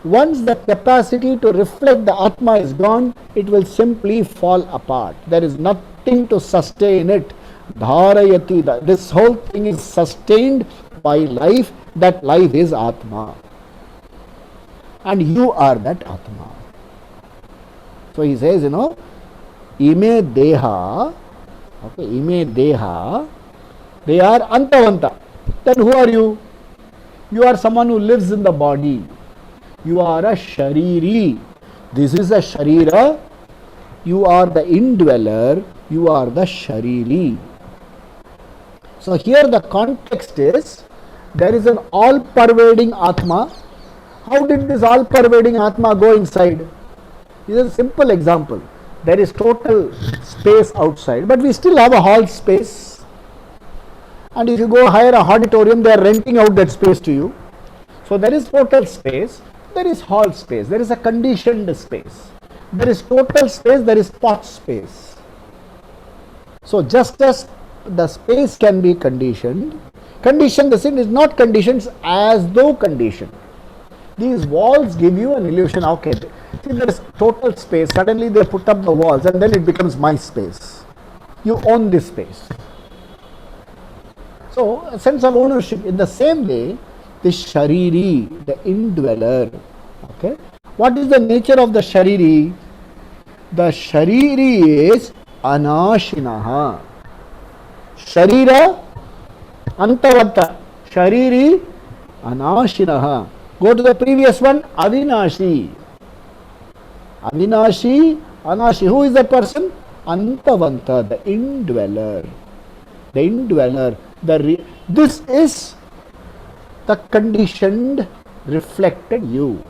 Once the capacity to reflect the Atma is gone, it will simply fall apart. There is nothing to sustain it. Dharayati. This whole thing is sustained by life. That life is Atma. And you are that Atma. So he says, Ime Deha. Okay, Ime Deha. They are Antavanta. Then who are you? You are someone who lives in the body. You are a Shariri. This is a Sharira. You are the indweller. You are the Shariri. So here the context is, there is an all-pervading Atma. How did this all-pervading Atma go inside? This is a simple example. There is total space outside, but we still have a hall space. And if you go hire a auditorium, they are renting out that space to you. So there is total space, there is hall space, there is a conditioned space. There is total space, there is pot space. So just as the space can be conditioned, the thing is not conditioned as though conditioned. These walls give you an illusion. Okay, see, there is total space. Suddenly they put up the walls and then it becomes my space. You own this space. So a sense of ownership. In the same way, the Shariri, the indweller. Okay, what is the nature of the Shariri? The Shariri is Anashinaha. Sharira Antavanta. Shariri Anashinaha. Go to the previous one, Avinashi. Avinashi, Anashi. Who is that person? Antavanta, the indweller. The indweller. This is the conditioned, reflected you.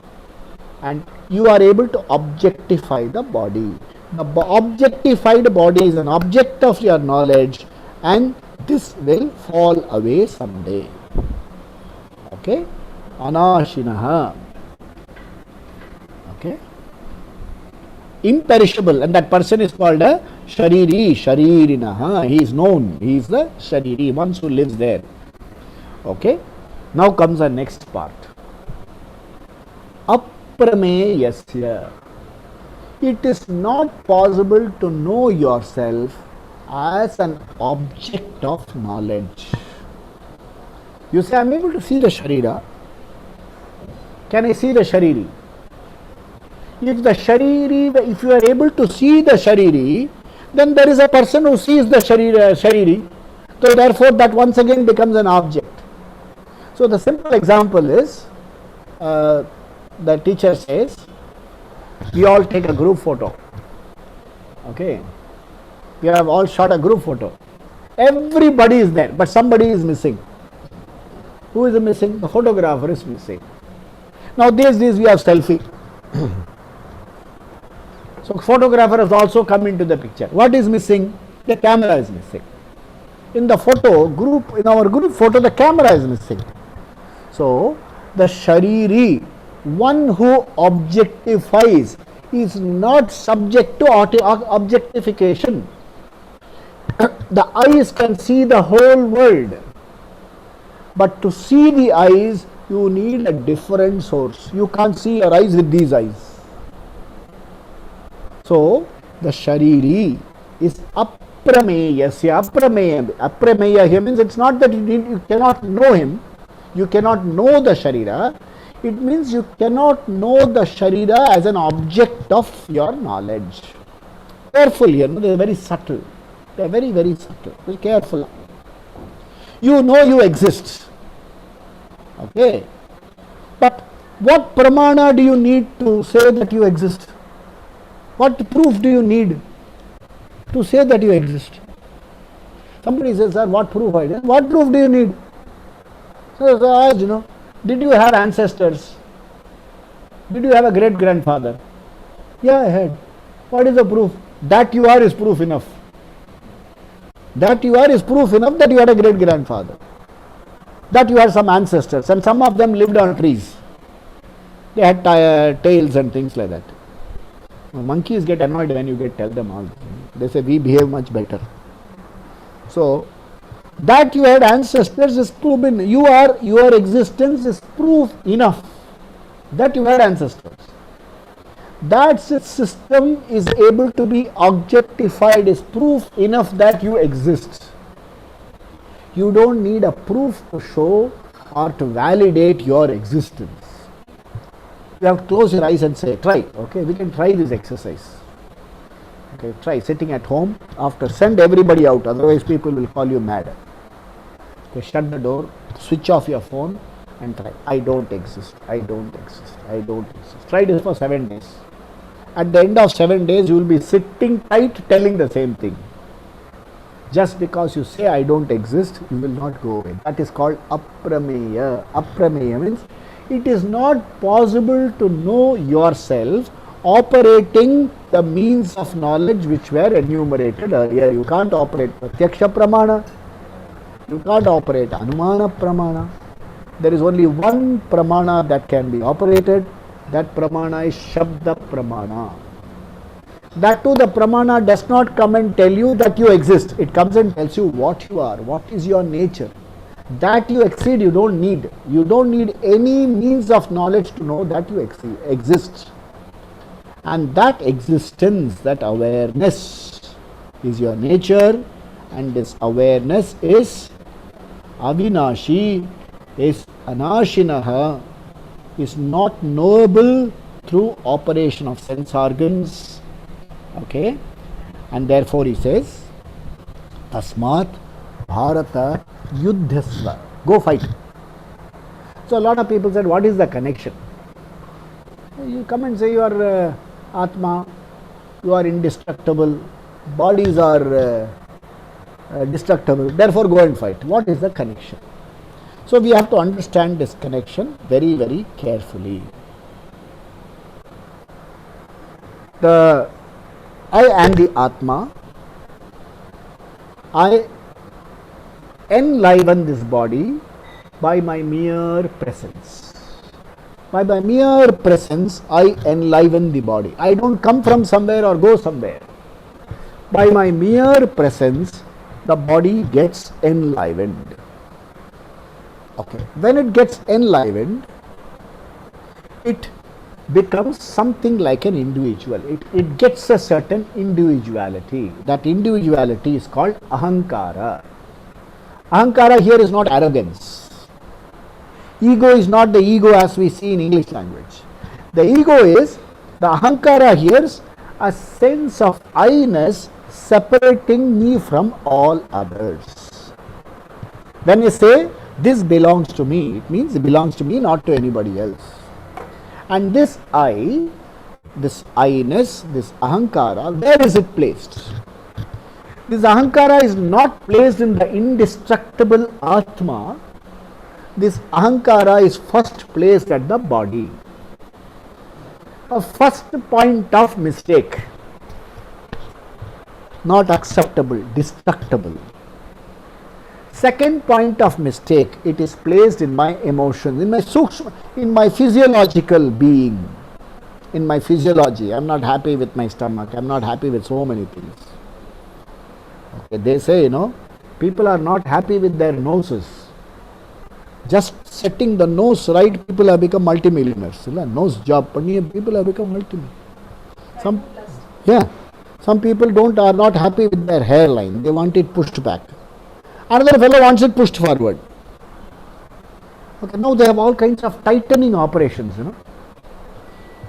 And you are able to objectify the body. The objectified body is an object of your knowledge, and this will fall away someday. Okay? Anashinaha. Okay? Imperishable, and that person is called a Shariri, Sharirinaha. He is known. He is the Shariri, one who lives there. Okay? Now comes the next part. Up aprameyasya. It is not possible to know yourself as an object of knowledge. You say, I am able to see the Sharira. Can I see the Shariri? If the Shariri, if you are able to see the Shariri, then there is a person who sees the Shariri. So therefore that once again becomes an object. So the simple example is, the teacher says, we all take a group photo. Okay. We have all shot a group photo. Everybody is there, but somebody is missing. Who is missing? The photographer is missing. Now these days we have selfie. So photographer has also come into the picture. What is missing? The camera is missing. In the photo group, in our group photo, the camera is missing. So the Shariri, one who objectifies, is not subject to objectification. The eyes can see the whole world, but to see the eyes, you need a different source. You can't see your eyes with these eyes. So the Shariri is aprameyasya. Aprameya here means it's not that you cannot know him, you cannot know the Sharira. It means you cannot know the Sharira as an object of your knowledge. Careful here, they are very subtle. They are very, very subtle. Be careful. You know you exist. Okay. But what pramana do you need to say that you exist? What proof do you need to say that you exist? Somebody says, sir, what proof I need? What proof do you need? So I asked, did you have ancestors? Did you have a great grandfather? Yeah, I had. What is the proof? That you are is proof enough. That you are is proof enough that you had a great grandfather. That you had some ancestors, and some of them lived on trees. They had tails and things like that. Monkeys get annoyed when you tell them all. They say we behave much better. So that you had ancestors is proven. Your existence is proof enough that you had ancestors. That system is able to be objectified is proof enough that you exist. You don't need a proof to show or to validate your existence. You have to close your eyes and say, try. Okay, we can try this exercise. Okay, try sitting at home. After, send everybody out, otherwise people will call you mad. Okay, shut the door, switch off your phone and try. I don't exist. I don't exist. I don't exist. Try this for 7 days. At the end of 7 days, you will be sitting tight telling the same thing. Just because you say I don't exist, you will not go away. That is called aprameya. Aprameya means it is not possible to know yourself operating the means of knowledge which were enumerated earlier. You can't operate pratyaksha pramana. You can't operate anumana pramana. There is only one pramana that can be operated. That pramana is Shabda pramana. That too, the pramana does not come and tell you that you exist. It comes and tells you what you are, what is your nature. That you exceed, you don't need. You don't need any means of knowledge to know that you exist. And that existence, that awareness is your nature, and this awareness is avinashi, is anashinaha, is not knowable through operation of sense organs. Okay, and therefore he says, Tasmat Bharata Yuddhasva. Go fight. So a lot of people said, what is the connection? You come and say you are Atma, you are indestructible, bodies are destructible, therefore go and fight. What is the connection? So we have to understand this connection very, very carefully. I am the Atma. I enliven this body by my mere presence. By my mere presence, I enliven the body. I don't come from somewhere or go somewhere. By my mere presence, the body gets enlivened. Okay. When it gets enlivened, it becomes something like an individual. It gets a certain individuality. That individuality is called ahankara. Ahankara here is not arrogance. Ego is not the ego as we see in English language. The ego is, the ahankara here is a sense of I-ness separating me from all others. When you say this belongs to me, it means it belongs to me, not to anybody else. And this I, this I-ness, this ahankara, where is it placed? This ahankara is not placed in the indestructible Atma. This ahankara is first placed at the body. A first point of mistake. Not acceptable, destructible. Second point of mistake, it is placed in my emotions, in my sukshma, in my physiological being, in my physiology. I am not happy with my stomach, I am not happy with so many things. Okay, they say, people are not happy with their noses. Just setting the nose right, people have become multimillionaires. Nose job, people have become multimillionaires. Some people are not happy with their hairline, they want it pushed back. Another fellow wants it pushed forward. Okay, now they have all kinds of tightening operations,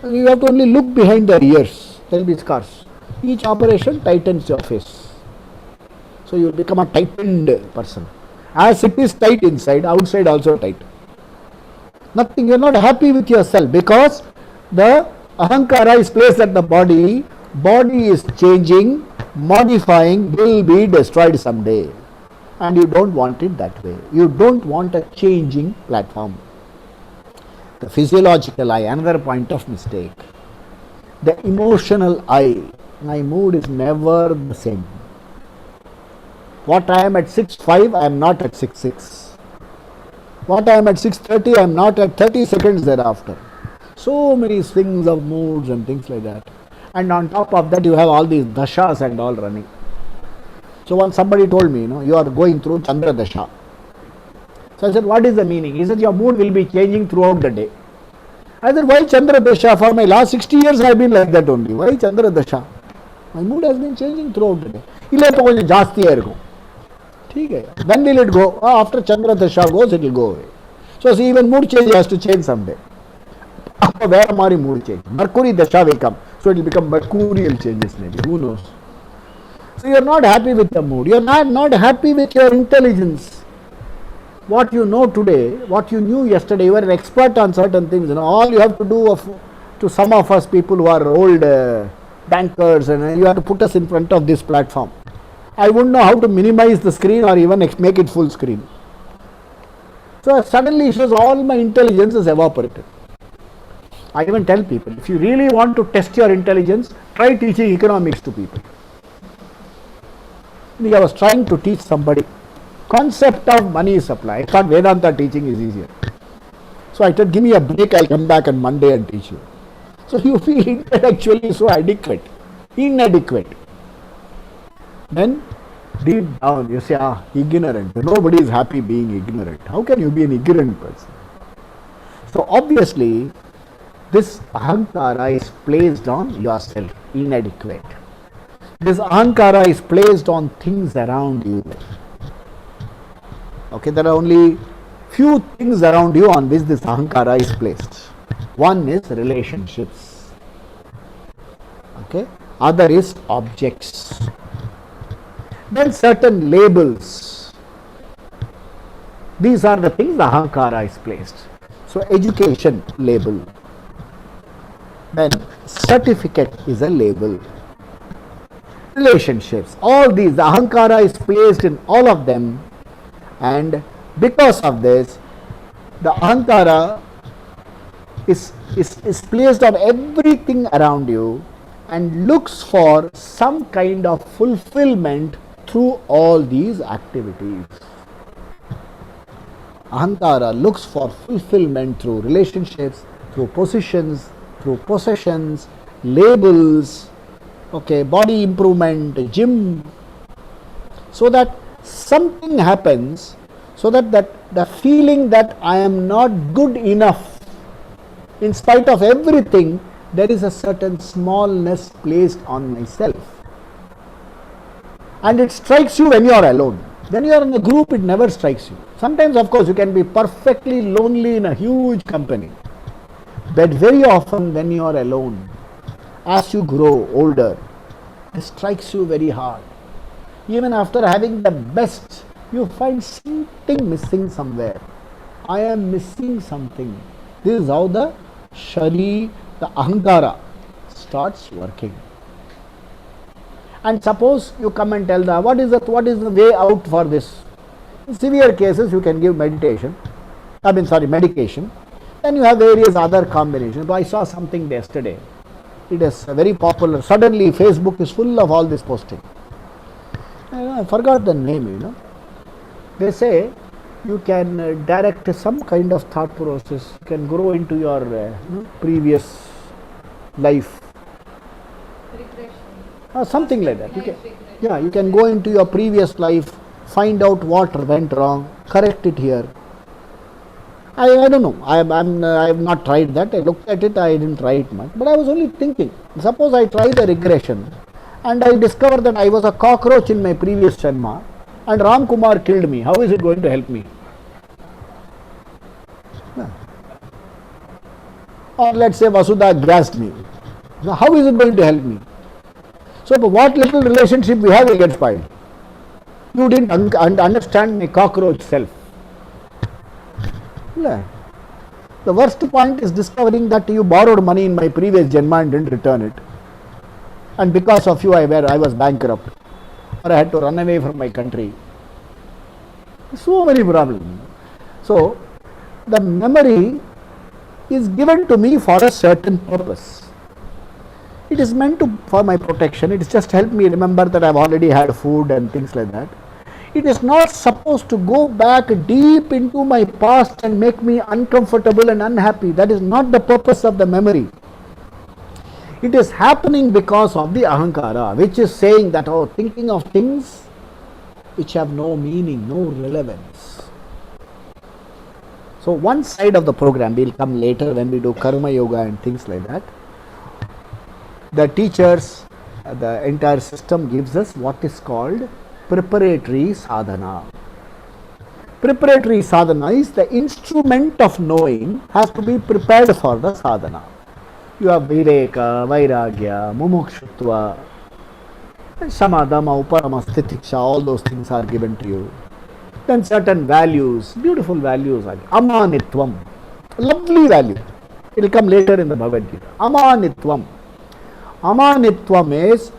You have to only look behind their ears, there will be scars. Each operation tightens your face. So you will become a tightened person. As it is tight inside, outside also tight. Nothing, you are not happy with yourself because the ahankara is placed at the body. Body is changing, modifying, will be destroyed someday. And you don't want it that way. You don't want a changing platform. The physiological I, another point of mistake. The emotional I, my mood is never the same. What I am at 6:05, I am not at 6:06. What I am at 6:30, I am not at 30 seconds thereafter. So many swings of moods and things like that. And on top of that, you have all these dashas and all running. So once somebody told me, you are going through Chandra Dasha. So I said, what is the meaning? He said, your mood will be changing throughout the day. I said, why Chandra Dasha? For my last 60 years I have been like that only. Why Chandra Dasha? My mood has been changing throughout the day. When will it go? After Chandra Dasha goes, it will go away. So see, even mood change has to change someday. Where our mood change? Mercury Dasha will come. So it will become mercurial changes maybe. Who knows? So you are not happy with the mood. You are not happy with your intelligence. What you know today, what you knew yesterday, you were an expert on certain things. All you have to do to some of us people who are old bankers, and you have to put us in front of this platform. I wouldn't know how to minimize the screen or even make it full screen. So suddenly it shows all my intelligence is evaporated. I even tell people, if you really want to test your intelligence, try teaching economics to people. I was trying to teach somebody concept of money supply. I thought Vedanta teaching is easier. So I said, give me a break, I'll come back on Monday and teach you. So you feel intellectually so inadequate. Then deep down you say, ignorant. Nobody is happy being ignorant. How can you be an ignorant person? So obviously, this ahankara is placed on yourself, inadequate. This ahankara is placed on things around you. Okay, there are only few things around you on which this ahankara is placed. One is relationships. Okay, other is objects. Then certain labels. These are the things the ahankara is placed. So education, label. Then certificate is a label. Relationships, all these, the ahankara is placed in all of them, and because of this, the ahankara is placed on everything around you and looks for some kind of fulfillment through all these activities. Ahankara looks for fulfillment through relationships, through positions, through possessions, labels, okay, body improvement, gym, so that something happens, so that the feeling that I am not good enough In spite of everything, there is a certain smallness placed on myself. And it strikes you when you are alone. When you are in a group, it never strikes you. Sometimes, of course, you can be perfectly lonely in a huge company. But very often, when you are alone, as you grow older, it strikes you very hard. Even after having the best, you find something missing somewhere. I am missing something. This is how the Shari, the Ahankara, starts working. And suppose you come and tell them, what is the way out for this? In severe cases, you can give medication. Medication. Then you have various other combinations. But I saw something yesterday. It is very popular. Suddenly, Facebook is full of all this posting. I forgot the name, They say you can direct some kind of thought process. You can grow into your previous life. Something like that. You can go into your previous life, find out what went wrong, correct it here. I don't know. I have not tried that. I looked at it. I didn't try it much. But I was only thinking. Suppose I try the regression, and I discover that I was a cockroach in my previous janma, and Ram Kumar killed me. How is it going to help me? Or let's say Vasudha grasped me. Now, how is it going to help me? So, what little relationship we have will get spoiled. You didn't understand my cockroach self. Yeah. The worst point is discovering that you borrowed money in my previous janma and didn't return it. And because of you, I was bankrupt. Or I had to run away from my country. So many problems. So, the memory is given to me for a certain purpose. It is meant for my protection. It is just help me remember that I have already had food and things like that. It is not supposed to go back deep into my past and make me uncomfortable and unhappy. That is not the purpose of the memory. It is happening because of the Ahankara, which is saying that, thinking of things which have no meaning, no relevance. So one side of the program will come later when we do Karma Yoga and things like that. The teachers, the entire system gives us what is called preparatory sadhana. Preparatory sadhana is the instrument of knowing has to be prepared for the sadhana. You have vireka, vairagya, mumukshutva, samadama, uparama, stitiksha, all those things are given to you. Then certain values, beautiful values are amanitvam, lovely value. It will come later in the Bhagavad Gita. Amanitvam. Amanitvam is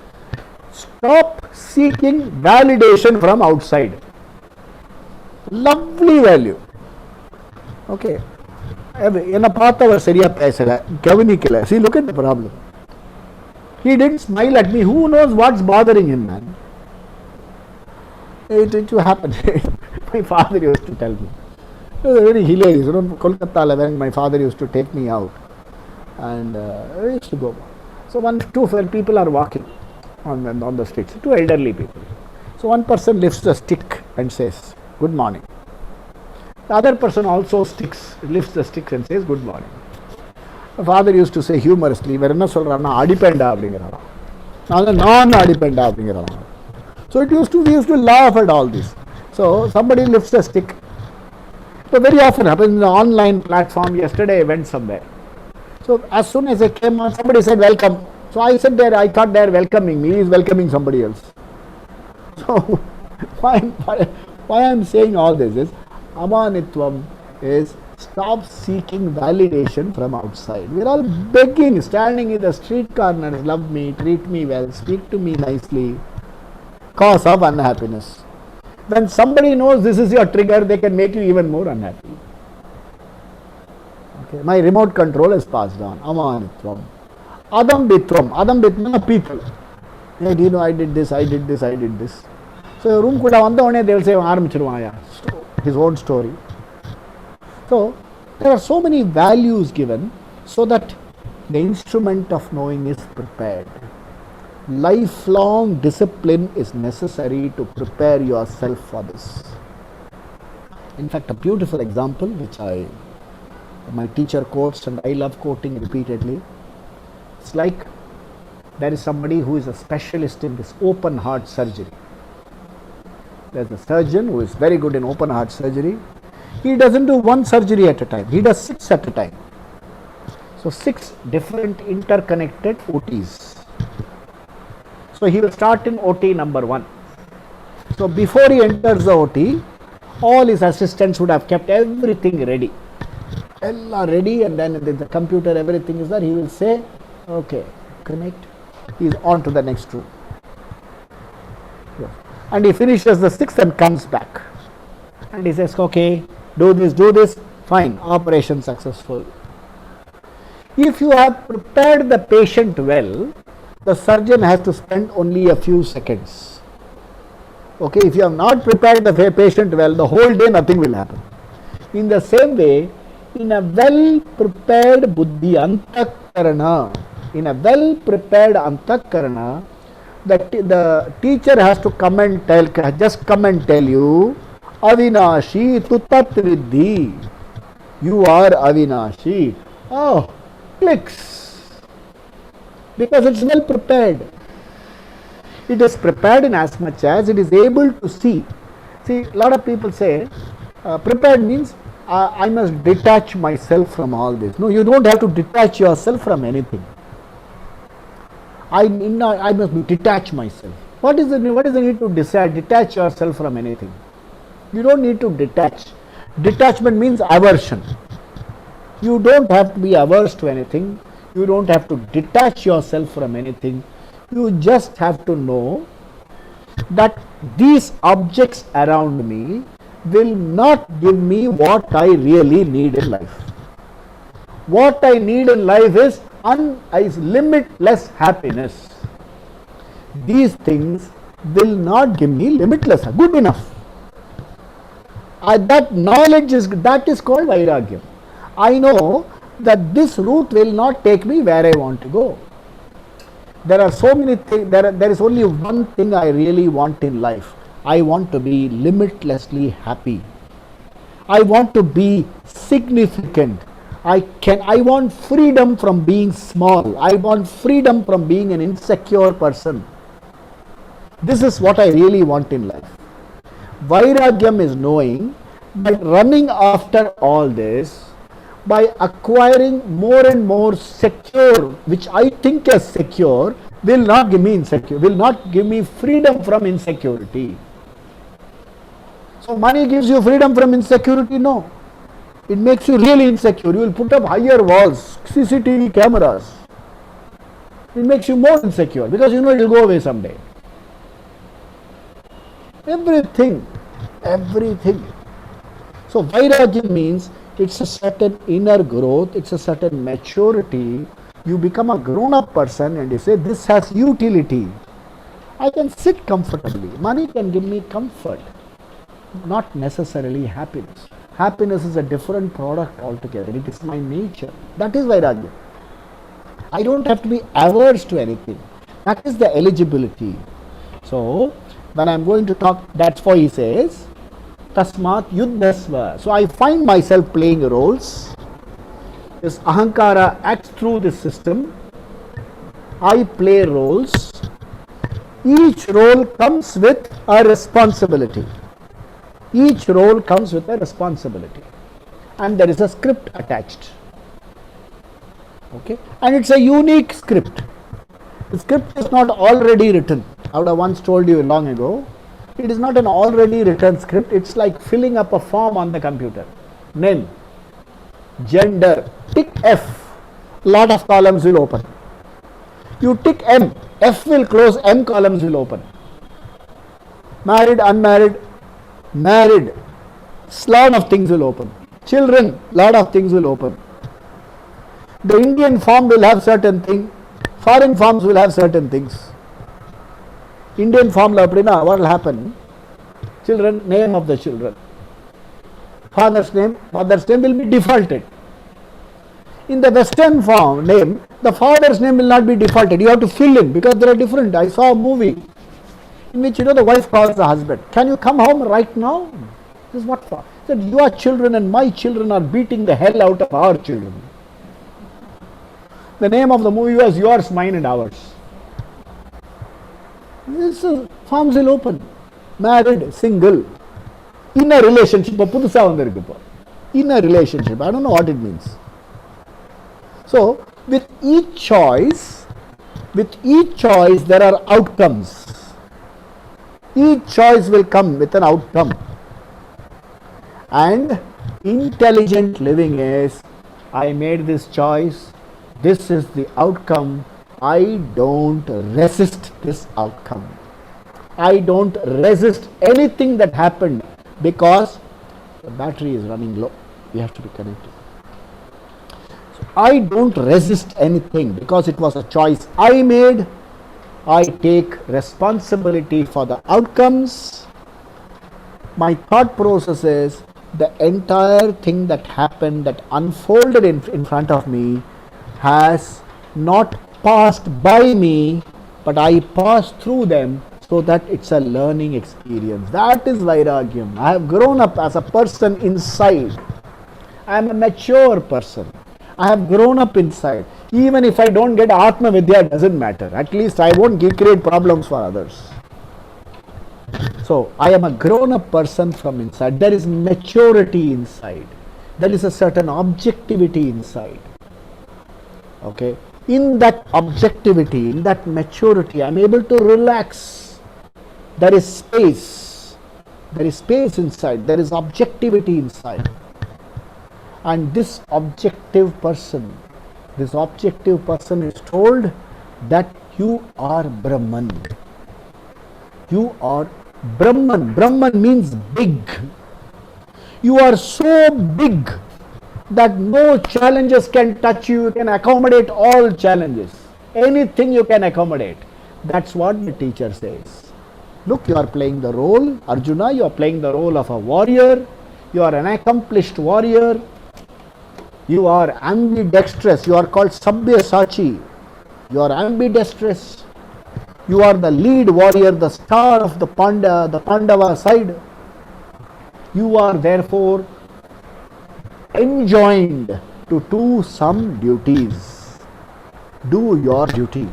stop seeking validation from outside. Lovely value. Okay. என்ன பார்த்தவர் சரியா பேசல கவனிக்கல. See, look at the problem. He didn't smile at me. Who knows what's bothering him, man? It happened. My father used to tell me. It was very hilarious. Kolkata, when my father used to take me out, and I used to go. So two people are walking on the streets, two elderly people. So one person lifts a stick and says, "Good morning." The other person also lifts the stick and says, "Good morning." My father used to say humorously, "Vera enna solrana adipenda abingrana." Non adipenda abingrana. So we used to laugh at all this. So somebody lifts a stick. So very often happens in the online platform. Yesterday I went somewhere. So as soon as I came on, somebody said welcome. So I said there, I thought they are welcoming me. He is welcoming somebody else. So why I am saying all this is, Amanitvam is stop seeking validation from outside. We are all begging, standing in the street corners, love me, treat me well, speak to me nicely. Cause of unhappiness. When somebody knows this is your trigger, they can make you even more unhappy. Okay. My remote control is passed on. Amanitvam. Adambitvam. Adambitvam are people. Hey, do you know I did this, I did this, I did this. So room kuda vanda one they will say Arambichiruvaya. His own story. So there are so many values given so that the instrument of knowing is prepared. Lifelong discipline is necessary to prepare yourself for this. In fact, a beautiful example which I My teacher quotes, and I love quoting repeatedly. It's like there is somebody who is a specialist in this open heart surgery. There's a surgeon who is very good in open heart surgery. He doesn't do one surgery at a time, he does 6 at a time. So 6 different interconnected OTs. So he will start in OT number 1. So before he enters the OT, all his assistants would have kept everything ready. All are ready, and then the computer, everything is there. He will say, okay, connect. He is on to the next room. And he finishes the 6th and comes back. And he says, okay, do this, fine, operation successful. If you have prepared the patient well, the surgeon has to spend only a few seconds. Okay, if you have not prepared the patient well, the whole day nothing will happen. In the same way, in a well prepared buddhi antakarana, the teacher has to come and tell you, Avinashi tutat viddhi. You are Avinashi. Oh, clicks. Because it's well prepared. It is prepared in as much as it is able to see. See, a lot of people say, prepared means I must detach myself from all this. No, you don't have to detach yourself from anything. I must detach myself. What is the need to detach yourself from anything? You don't need to detach. Detachment means aversion. You don't have to be averse to anything. You don't have to detach yourself from anything. You just have to know that these objects around me will not give me what I really need in life. What I need in life is limitless happiness. These things will not give me limitless, good enough. That knowledge is called Vairagyam. I know that this route will not take me where I want to go. There are so many things, there is only one thing I really want in life. I want to be limitlessly happy. I want to be significant. I want freedom from being small. I want freedom from being an insecure person. This is what I really want in life. Vairagyam is knowing that running after all this, by acquiring more and more secure, which I think is secure, will not give me insecure, will not give me freedom from insecurity. So money gives you freedom from insecurity? No. It makes you really insecure. You will put up higher walls, CCTV cameras. It makes you more insecure because you know it will go away someday. Everything. So Vairagya means it's a certain inner growth, it's a certain maturity. You become a grown-up person and you say, this has utility. I can sit comfortably. Money can give me comfort, not necessarily happiness. Happiness is a different product altogether. It is my nature. That is Vairagya. I don't have to be averse to anything. That is the eligibility. So, when I am going to talk, that's why he says, Tasmat Yuddhasva. So I find myself playing roles. This Ahankara acts through this system. I play roles. Each role comes with a responsibility. Each role comes with a responsibility. And there is a script attached. Okay? And it's a unique script. The script is not already written. I would have once told you long ago. It is not an already written script. It's like filling up a form on the computer. Name, gender, tick F, lot of columns will open. You tick M, F will close, M columns will open. Married, unmarried, married, lot of things will open. Children, lot of things will open. The Indian form will have certain things, foreign forms will have certain things. Indian form what will happen? Children, name of the children. Father's name will be defaulted. In the Western form name, the father's name will not be defaulted. You have to fill in because there are different. I saw a movie in which the wife calls the husband. Can you come home right now? This is what for? that your children and my children are beating the hell out of our children. The name of the movie was Yours, Mine and Ours. This farms will open. Married, single. In a relationship. In a relationship. I don't know what it means. So, with each choice there are outcomes. Each choice will come with an outcome. And intelligent living is, I made this choice, this is the outcome, I don't resist this outcome. I don't resist anything that happened because the battery is running low. We have to be connected. So I don't resist anything because it was a choice I made. I take responsibility for the outcomes. My thought process is, the entire thing that happened, that unfolded in front of me, has not passed by me, but I passed through them, so that it's a learning experience. That is Vairagyam. I have grown up as a person inside. I am a mature person. I have grown up inside. Even if I don't get Atma Vidya, it doesn't matter. At least I won't create problems for others. So, I am a grown up person from inside. There is maturity inside. There is a certain objectivity inside. Okay. In that objectivity, in that maturity, I am able to relax. There is space. There is space inside. There is objectivity inside. And this objective person is told that you are Brahman. You are Brahman. Brahman means big. You are so big that no challenges can touch you. You can accommodate all challenges. Anything you can accommodate. That's what the teacher says. Look, you are playing the role, Arjuna, you are playing the role of a warrior. You are an accomplished warrior. You are ambidextrous. You are called Sabyasachi. You are ambidextrous. You are the lead warrior, the star of the Pandava side. You are therefore enjoined to do some duties. Do your duty.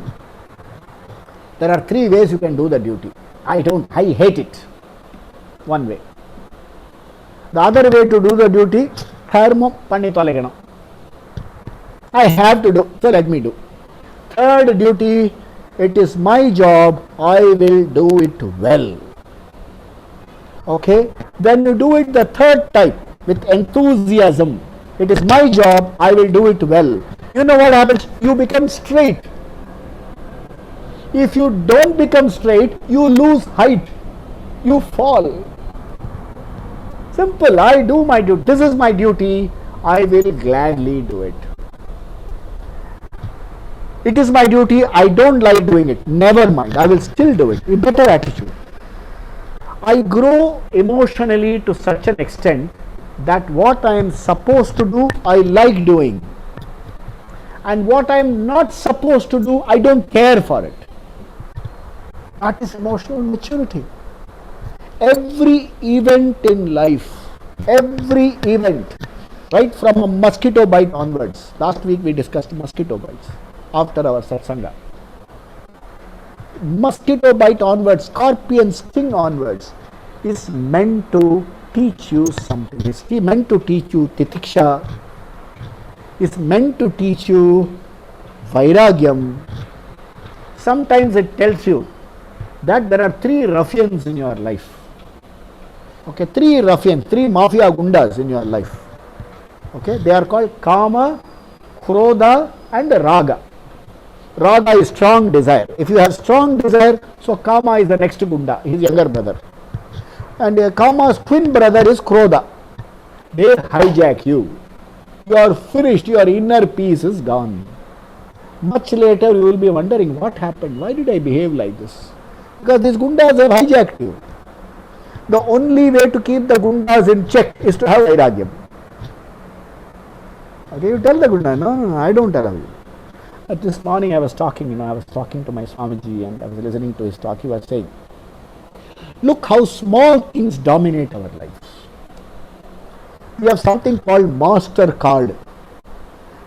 There are 3 ways you can do the duty. I hate it. One way. The other way to do the duty, dharma panni tolaganam. I have to do, so let me do. Third duty, it is my job, I will do it well. Okay? Then you do it the third type with enthusiasm. It is my job, I will do it well. You know what happens? You become straight. If you don't become straight, you lose height. You fall. Simple. I do my duty. This is my duty. I will gladly do it. It is my duty. I don't like doing it. Never mind. I will still do it. A better attitude. I grow emotionally to such an extent that what I am supposed to do, I like doing. And what I am not supposed to do, I don't care for it. That is emotional maturity. Every event in life, every event, right from a mosquito bite onwards. Last week we discussed mosquito bites after our satsanga. Mosquito bite onwards, scorpion sting onwards is meant to teach you something. It's meant to teach you titiksha. It's meant to teach you vairagyam. Sometimes it tells you that there are 3 ruffians in your life. Okay, 3 ruffians, 3 mafia gundas in your life. Okay, they are called Kama, Krodha and Raga. Raga is strong desire. If you have strong desire, so Kama is the next gunda, his younger brother. And Kama's twin brother is Krodha. They hijack you. You are finished, your inner peace is gone. Much later you will be wondering, what happened? Why did I behave like this? Because these gundas have hijacked you. The only way to keep the gundas in check is to have vairagyam. Okay, you tell the gunda, no, I don't allow you. But this morning I was talking to my Swamiji and I was listening to his talk. He was saying, look how small things dominate our lives. We have something called master card.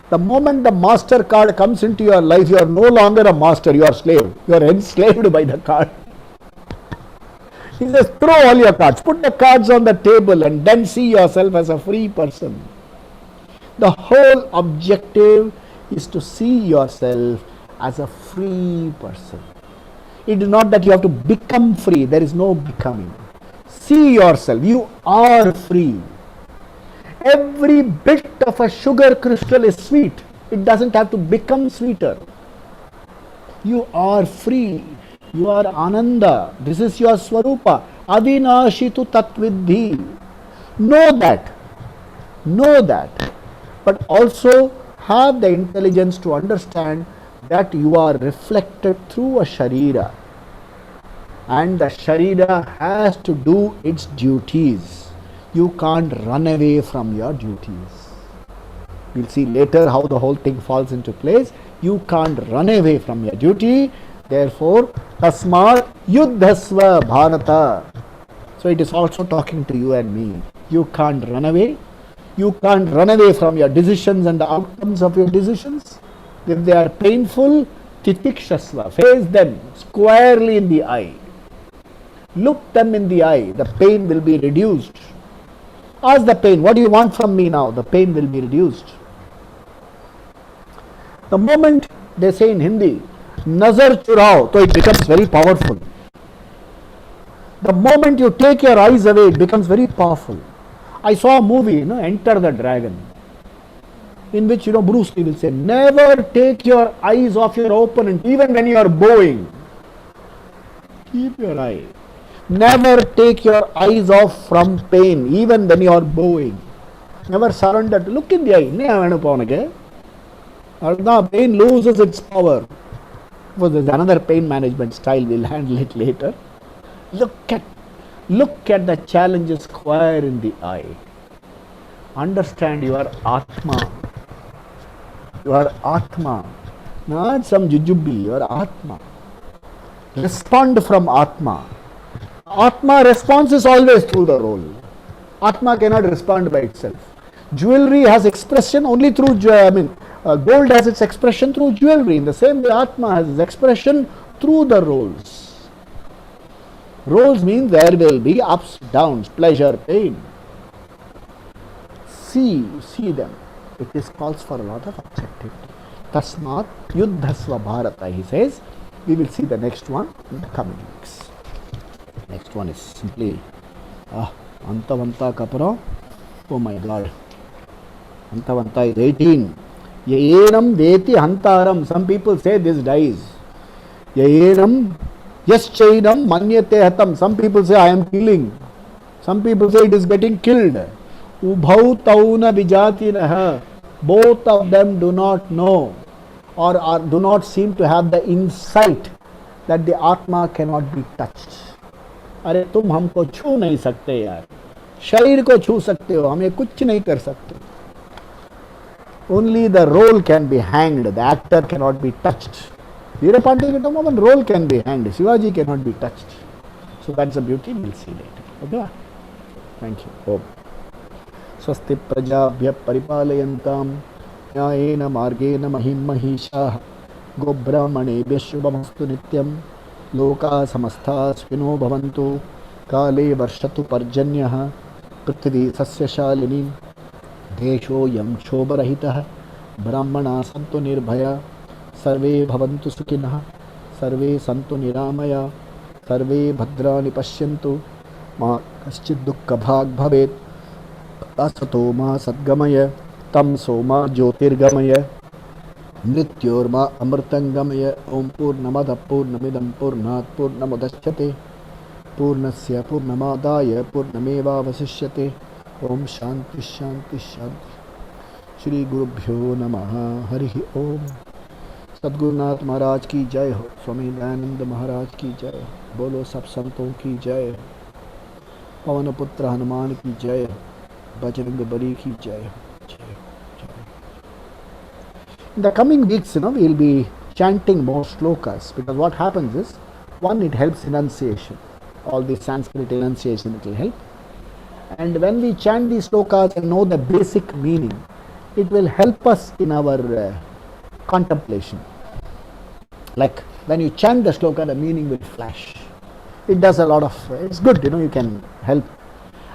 The moment the master card comes into your life, you are no longer a master, you are slave. You are enslaved by the card. He says, throw all your cards, put the cards on the table and then see yourself as a free person. The whole objective is to see yourself as a free person. It is not that you have to become free, there is no becoming. See yourself, you are free. Every bit of a sugar crystal is sweet. It doesn't have to become sweeter. You are free. You are Ananda. This is your Swarupa. Avinashitu Tatvidhi. Know that. Know that. But also have the intelligence to understand that you are reflected through a Sharira. And the Sharira has to do its duties. You can't run away from your duties. We'll see later how the whole thing falls into place. You can't run away from your duty. Therefore, Tasmat Yuddhasva Bharata. So it is also talking to you and me. You can't run away. You can't run away from your decisions and the outcomes of your decisions. If they are painful, Titikshasva. Face them squarely in the eye. Look them in the eye. The pain will be reduced. Ask the pain, what do you want from me now? The pain will be reduced. The moment they say in Hindi, Nazar churao, so it becomes very powerful. The moment you take your eyes away, it becomes very powerful. I saw a movie, Enter the Dragon, in which, Bruce Lee will say, never take your eyes off your opponent, even when you are bowing. Keep your eye. Never take your eyes off from pain, even when you are bowing. Never surrender. Look in the eye. Pain loses its power. Well, there's another pain management style. We'll handle it later. Look at the challenges square in the eye. Understand your Atma. Your Atma. Not some jujubbi. Your Atma. Respond from Atma. Atma response is always through the role. Atma cannot respond by itself. Jewelry has expression only through, gold has its expression through jewelry. In the same way, Atma has its expression through the roles. Roles mean there will be ups, downs, pleasure, pain. See them. It calls for a lot of objectivity. Tasmat Yuddhasva Bharata, he says. We will see the next one in the coming weeks. Next one is simply Antavanta Kapura. Oh my God. Antavanta is 18. Yaenam Veti Hantaram. Some people say this dies. Yaenam Yaschainam Manyate Hatam. Some people say I am killing. Some people say it is getting killed. Ubhau Tauna Vijatinaha. Both of them do not know or do not seem to have the insight that the Atma cannot be touched. अरे तुम हमको छू नहीं सकते यार, शरीर को छू सकते हो, हमें कुछ नहीं कर सकते. Only the role can be hanged, the actor cannot be touched. Veerapandiya role can be hanged, Shivaji cannot be touched. So that's the beauty, we'll see later. Okay? Thank you. Om. Swasti prajabhya paripalayantam न्यायेन मार्गेण महिं महिषाः गोब्राह्मणेभ्यः शुभमस्तु नित्यं लोकाः समस्ताः सुखिनो भवन्तु काले वर्षतु पर्जन्यः पृथिवी सस्यशालिनी देशोऽयं क्षोभरहितः ब्राह्मणाः सन्तु निर्भयाः सर्वे भवन्तु सुखिनः सर्वे सन्तु निरामयाः सर्वे भद्राणि पश्यन्तु मा कश्चित् दुःखभाग् भवेत् असतो मा सद्गमय तमसो मा ज्योतिर्गमय मृत्योर्मा अमृतंगमय. ओम पूर्णमदः पूर्णमिदं पूर्णात् पूर्णमुदच्यते पूर्णस्य पूर्णमादाय पूर्णमेवावशिष्यते. ओम शांति शांति शांति. श्री गुरुभ्यो नमः. हरि ओम. सद्गुरुनाथ महाराज की जय हो. स्वामी दयानंद महाराज की जय हो. बोलो सब संतों की जय हो. पवन पुत्र हनुमान की जय हो. बजरंग बली की जय हो. In the coming weeks, we will be chanting more shlokas, because what happens is, one, it helps enunciation. All the Sanskrit enunciation, it will help. And when we chant these slokas and know the basic meaning, it will help us in our contemplation. Like when you chant the sloka, the meaning will flash. It does a lot of, it's good, you can help.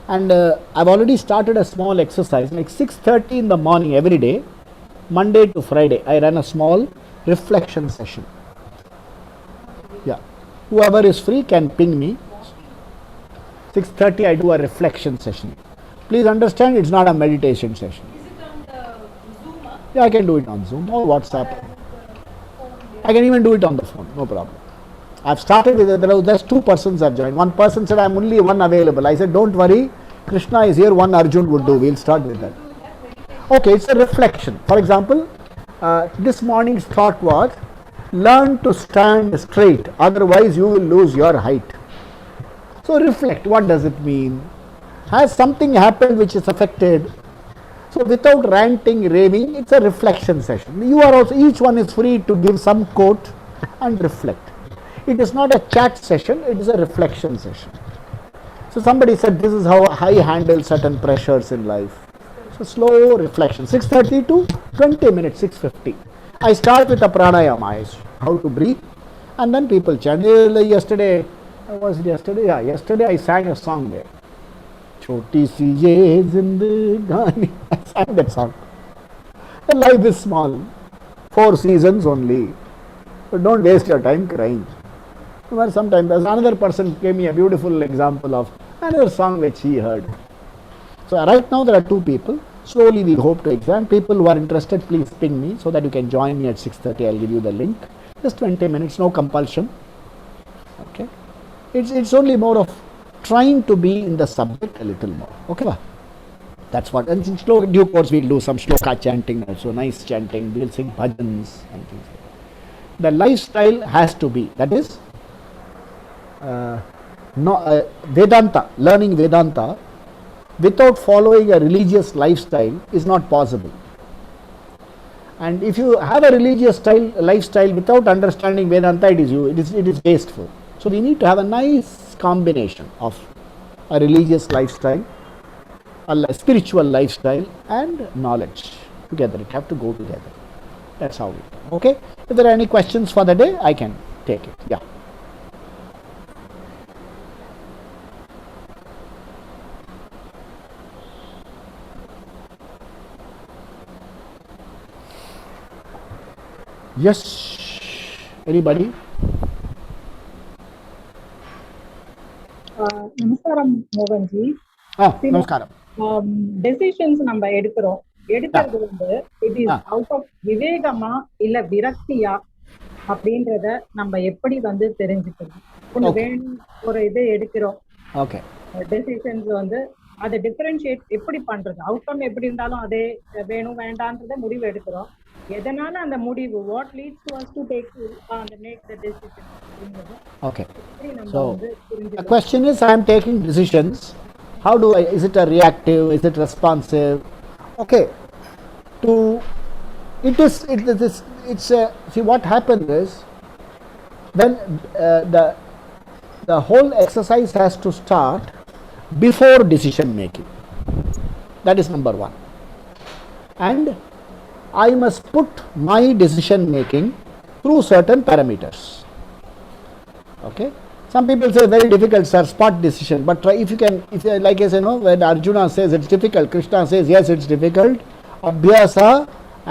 And I've already started a small exercise, like 6:30 in the morning every day, Monday to Friday. I run a small reflection session. Yeah. Whoever is free can ping me. 6:30 I do a reflection session. Please understand, it's not a meditation session. Is it on the Zoom? Yeah, I can do it on Zoom or WhatsApp. I can even do it on the phone, no problem. I've started with it, just 2 persons have joined. One person said, I'm only one available. I said, don't worry, Krishna is here, one Arjun would do. We'll start with that. Okay, it's a reflection. For example, this morning's thought was, learn to stand straight, otherwise you will lose your height. So reflect, what does it mean? Has something happened which is affected? So without ranting, raving, it's a reflection session. You are also, each one is free to give some quote and reflect. It is not a chat session, it is a reflection session. So somebody said this is how I handle certain pressures in life. So slow reflection, 6:30 to 20 minutes, 6:50. I start with a pranayama, how to breathe, and then people chant. Yesterday I sang a song there. Choti si ye zindagani. I sang that song. The life is small, 4 seasons only. So don't waste your time crying. Well, sometimes another person gave me a beautiful example of another song which he heard. So right now there are 2 people. Slowly we hope to examine. People who are interested, please ping me so that you can join me at 6:30. I'll give you the link. Just 20 minutes, no compulsion. Okay. It's only more of trying to be in the subject a little more. Okay. That's what. And in slow due course we'll do some shloka chanting also, nice chanting. We'll sing bhajans and things like that. The lifestyle has to be, that is, Vedanta, learning Vedanta without following a religious lifestyle is not possible. And if you have a religious lifestyle without understanding Vedanta, it is wasteful. So we need to have a nice combination of a religious lifestyle, a spiritual lifestyle, and knowledge together. It have to go together. That's how we do. Okay. If there are any questions for the day, I can take it. Yeah. Yes. Anybody? நமஸ்காரம் மோகன்ஜி. நமஸ்காரம். Decisions நம்ம எடுக்கிறது வந்து it is out of விவேகமா இல்ல விரக்தியா அப்படின்றத நம்ம எப்படி வந்து தெரிஞ்சுக்கணும்? ஒண்ணு வேணும், ஒரு இது எடுக்கிறோம், ஓகே, டெசிஷன்ஸ் வந்து அதை டிஃபரன்ஷியேட் எப்படி பண்றது? அவுட்கம் எப்படி இருந்தாலும் அதே வேணும் வேண்டான்றத முடிவு எடுக்கிறோம். எதனால அந்த முடிவு, what leads to us to take the decision? Okay. So the question is, I am taking decisions. How do I? Is it a reactive? Is it responsive? Okay. See what happens is when the whole exercise has to start before decision making. That is number 1. And I must put my decision making through certain parameters. Okay. Some people say very difficult, sir, spot decision. But try, if you like I say, when Arjuna says it's difficult, Krishna says yes, it's difficult. Abhyasa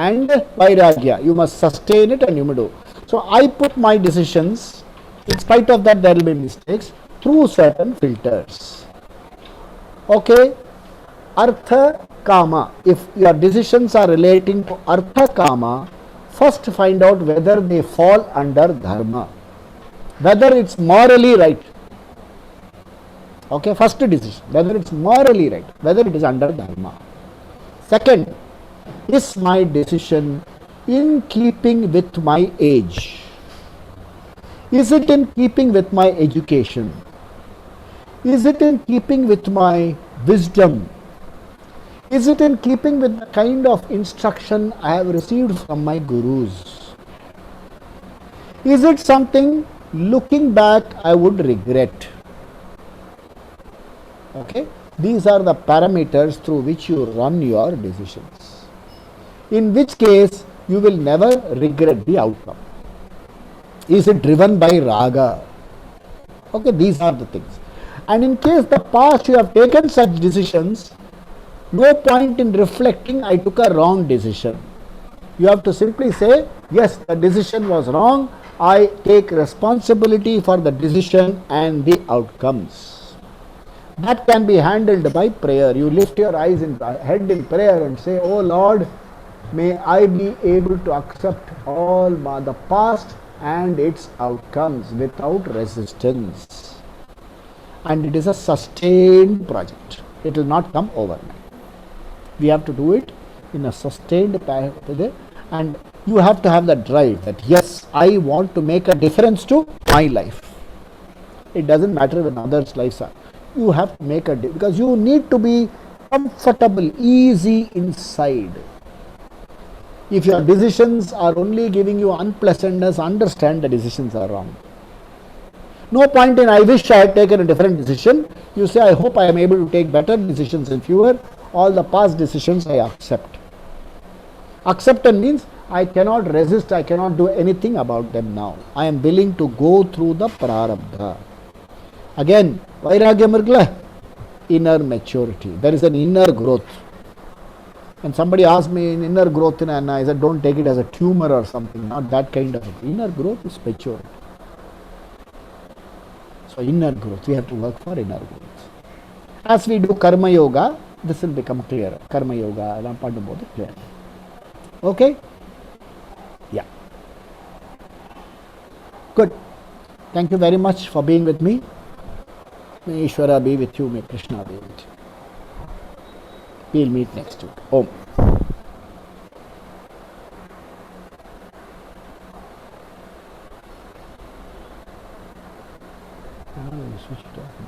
and Vairagya, you must sustain it and you must do. So I put my decisions, in spite of that there will be mistakes, through certain filters. Okay. Artha Kama. If your decisions are relating to Artha Kama, first find out whether they fall under Dharma, whether it's morally right. Okay, first decision, whether it's morally right, whether it is under Dharma. Second, is my decision in keeping with my age? Is it in keeping with my education? Is it in keeping with my wisdom? Is it in keeping with the kind of instruction I have received from my gurus? Is it something looking back I would regret? Okay, these are the parameters through which you run your decisions. In which case, you will never regret the outcome. Is it driven by raga? Okay, these are the things. And in case the past you have taken such decisions, no point in reflecting, I took a wrong decision. You have to simply say, yes, the decision was wrong. I take responsibility for the decision and the outcomes. That can be handled by prayer. You lift your eyes and head in prayer and say, oh Lord, may I be able to accept all the past and its outcomes without resistance. And it is a sustained project. It will not come overnight. We have to do it in a sustained path, and you have to have the drive that yes, I want to make a difference to my life. It doesn't matter when others' lives are. You have to make a difference because you need to be comfortable, easy inside. If your decisions are only giving you unpleasantness, understand the decisions are wrong. No point in I wish I had taken a different decision. You say I hope I am able to take better decisions in future. All the past decisions I accept. Acceptance means I cannot resist, I cannot do anything about them now. I am willing to go through the prarabdha. Again, vairagyam, inner maturity. There is an inner growth. When somebody asked me in inner growth, and I said, don't take it as a tumor or something, not that kind of it. Inner growth is maturity. So inner growth, we have to work for inner growth. As we do karma yoga, this will become clearer. Karma yoga, clear. Okay? Yeah. Good. Thank you very much for being with me. May Ishvara be with you, may Krishna be with you. We'll meet next week. Om. Switch it off.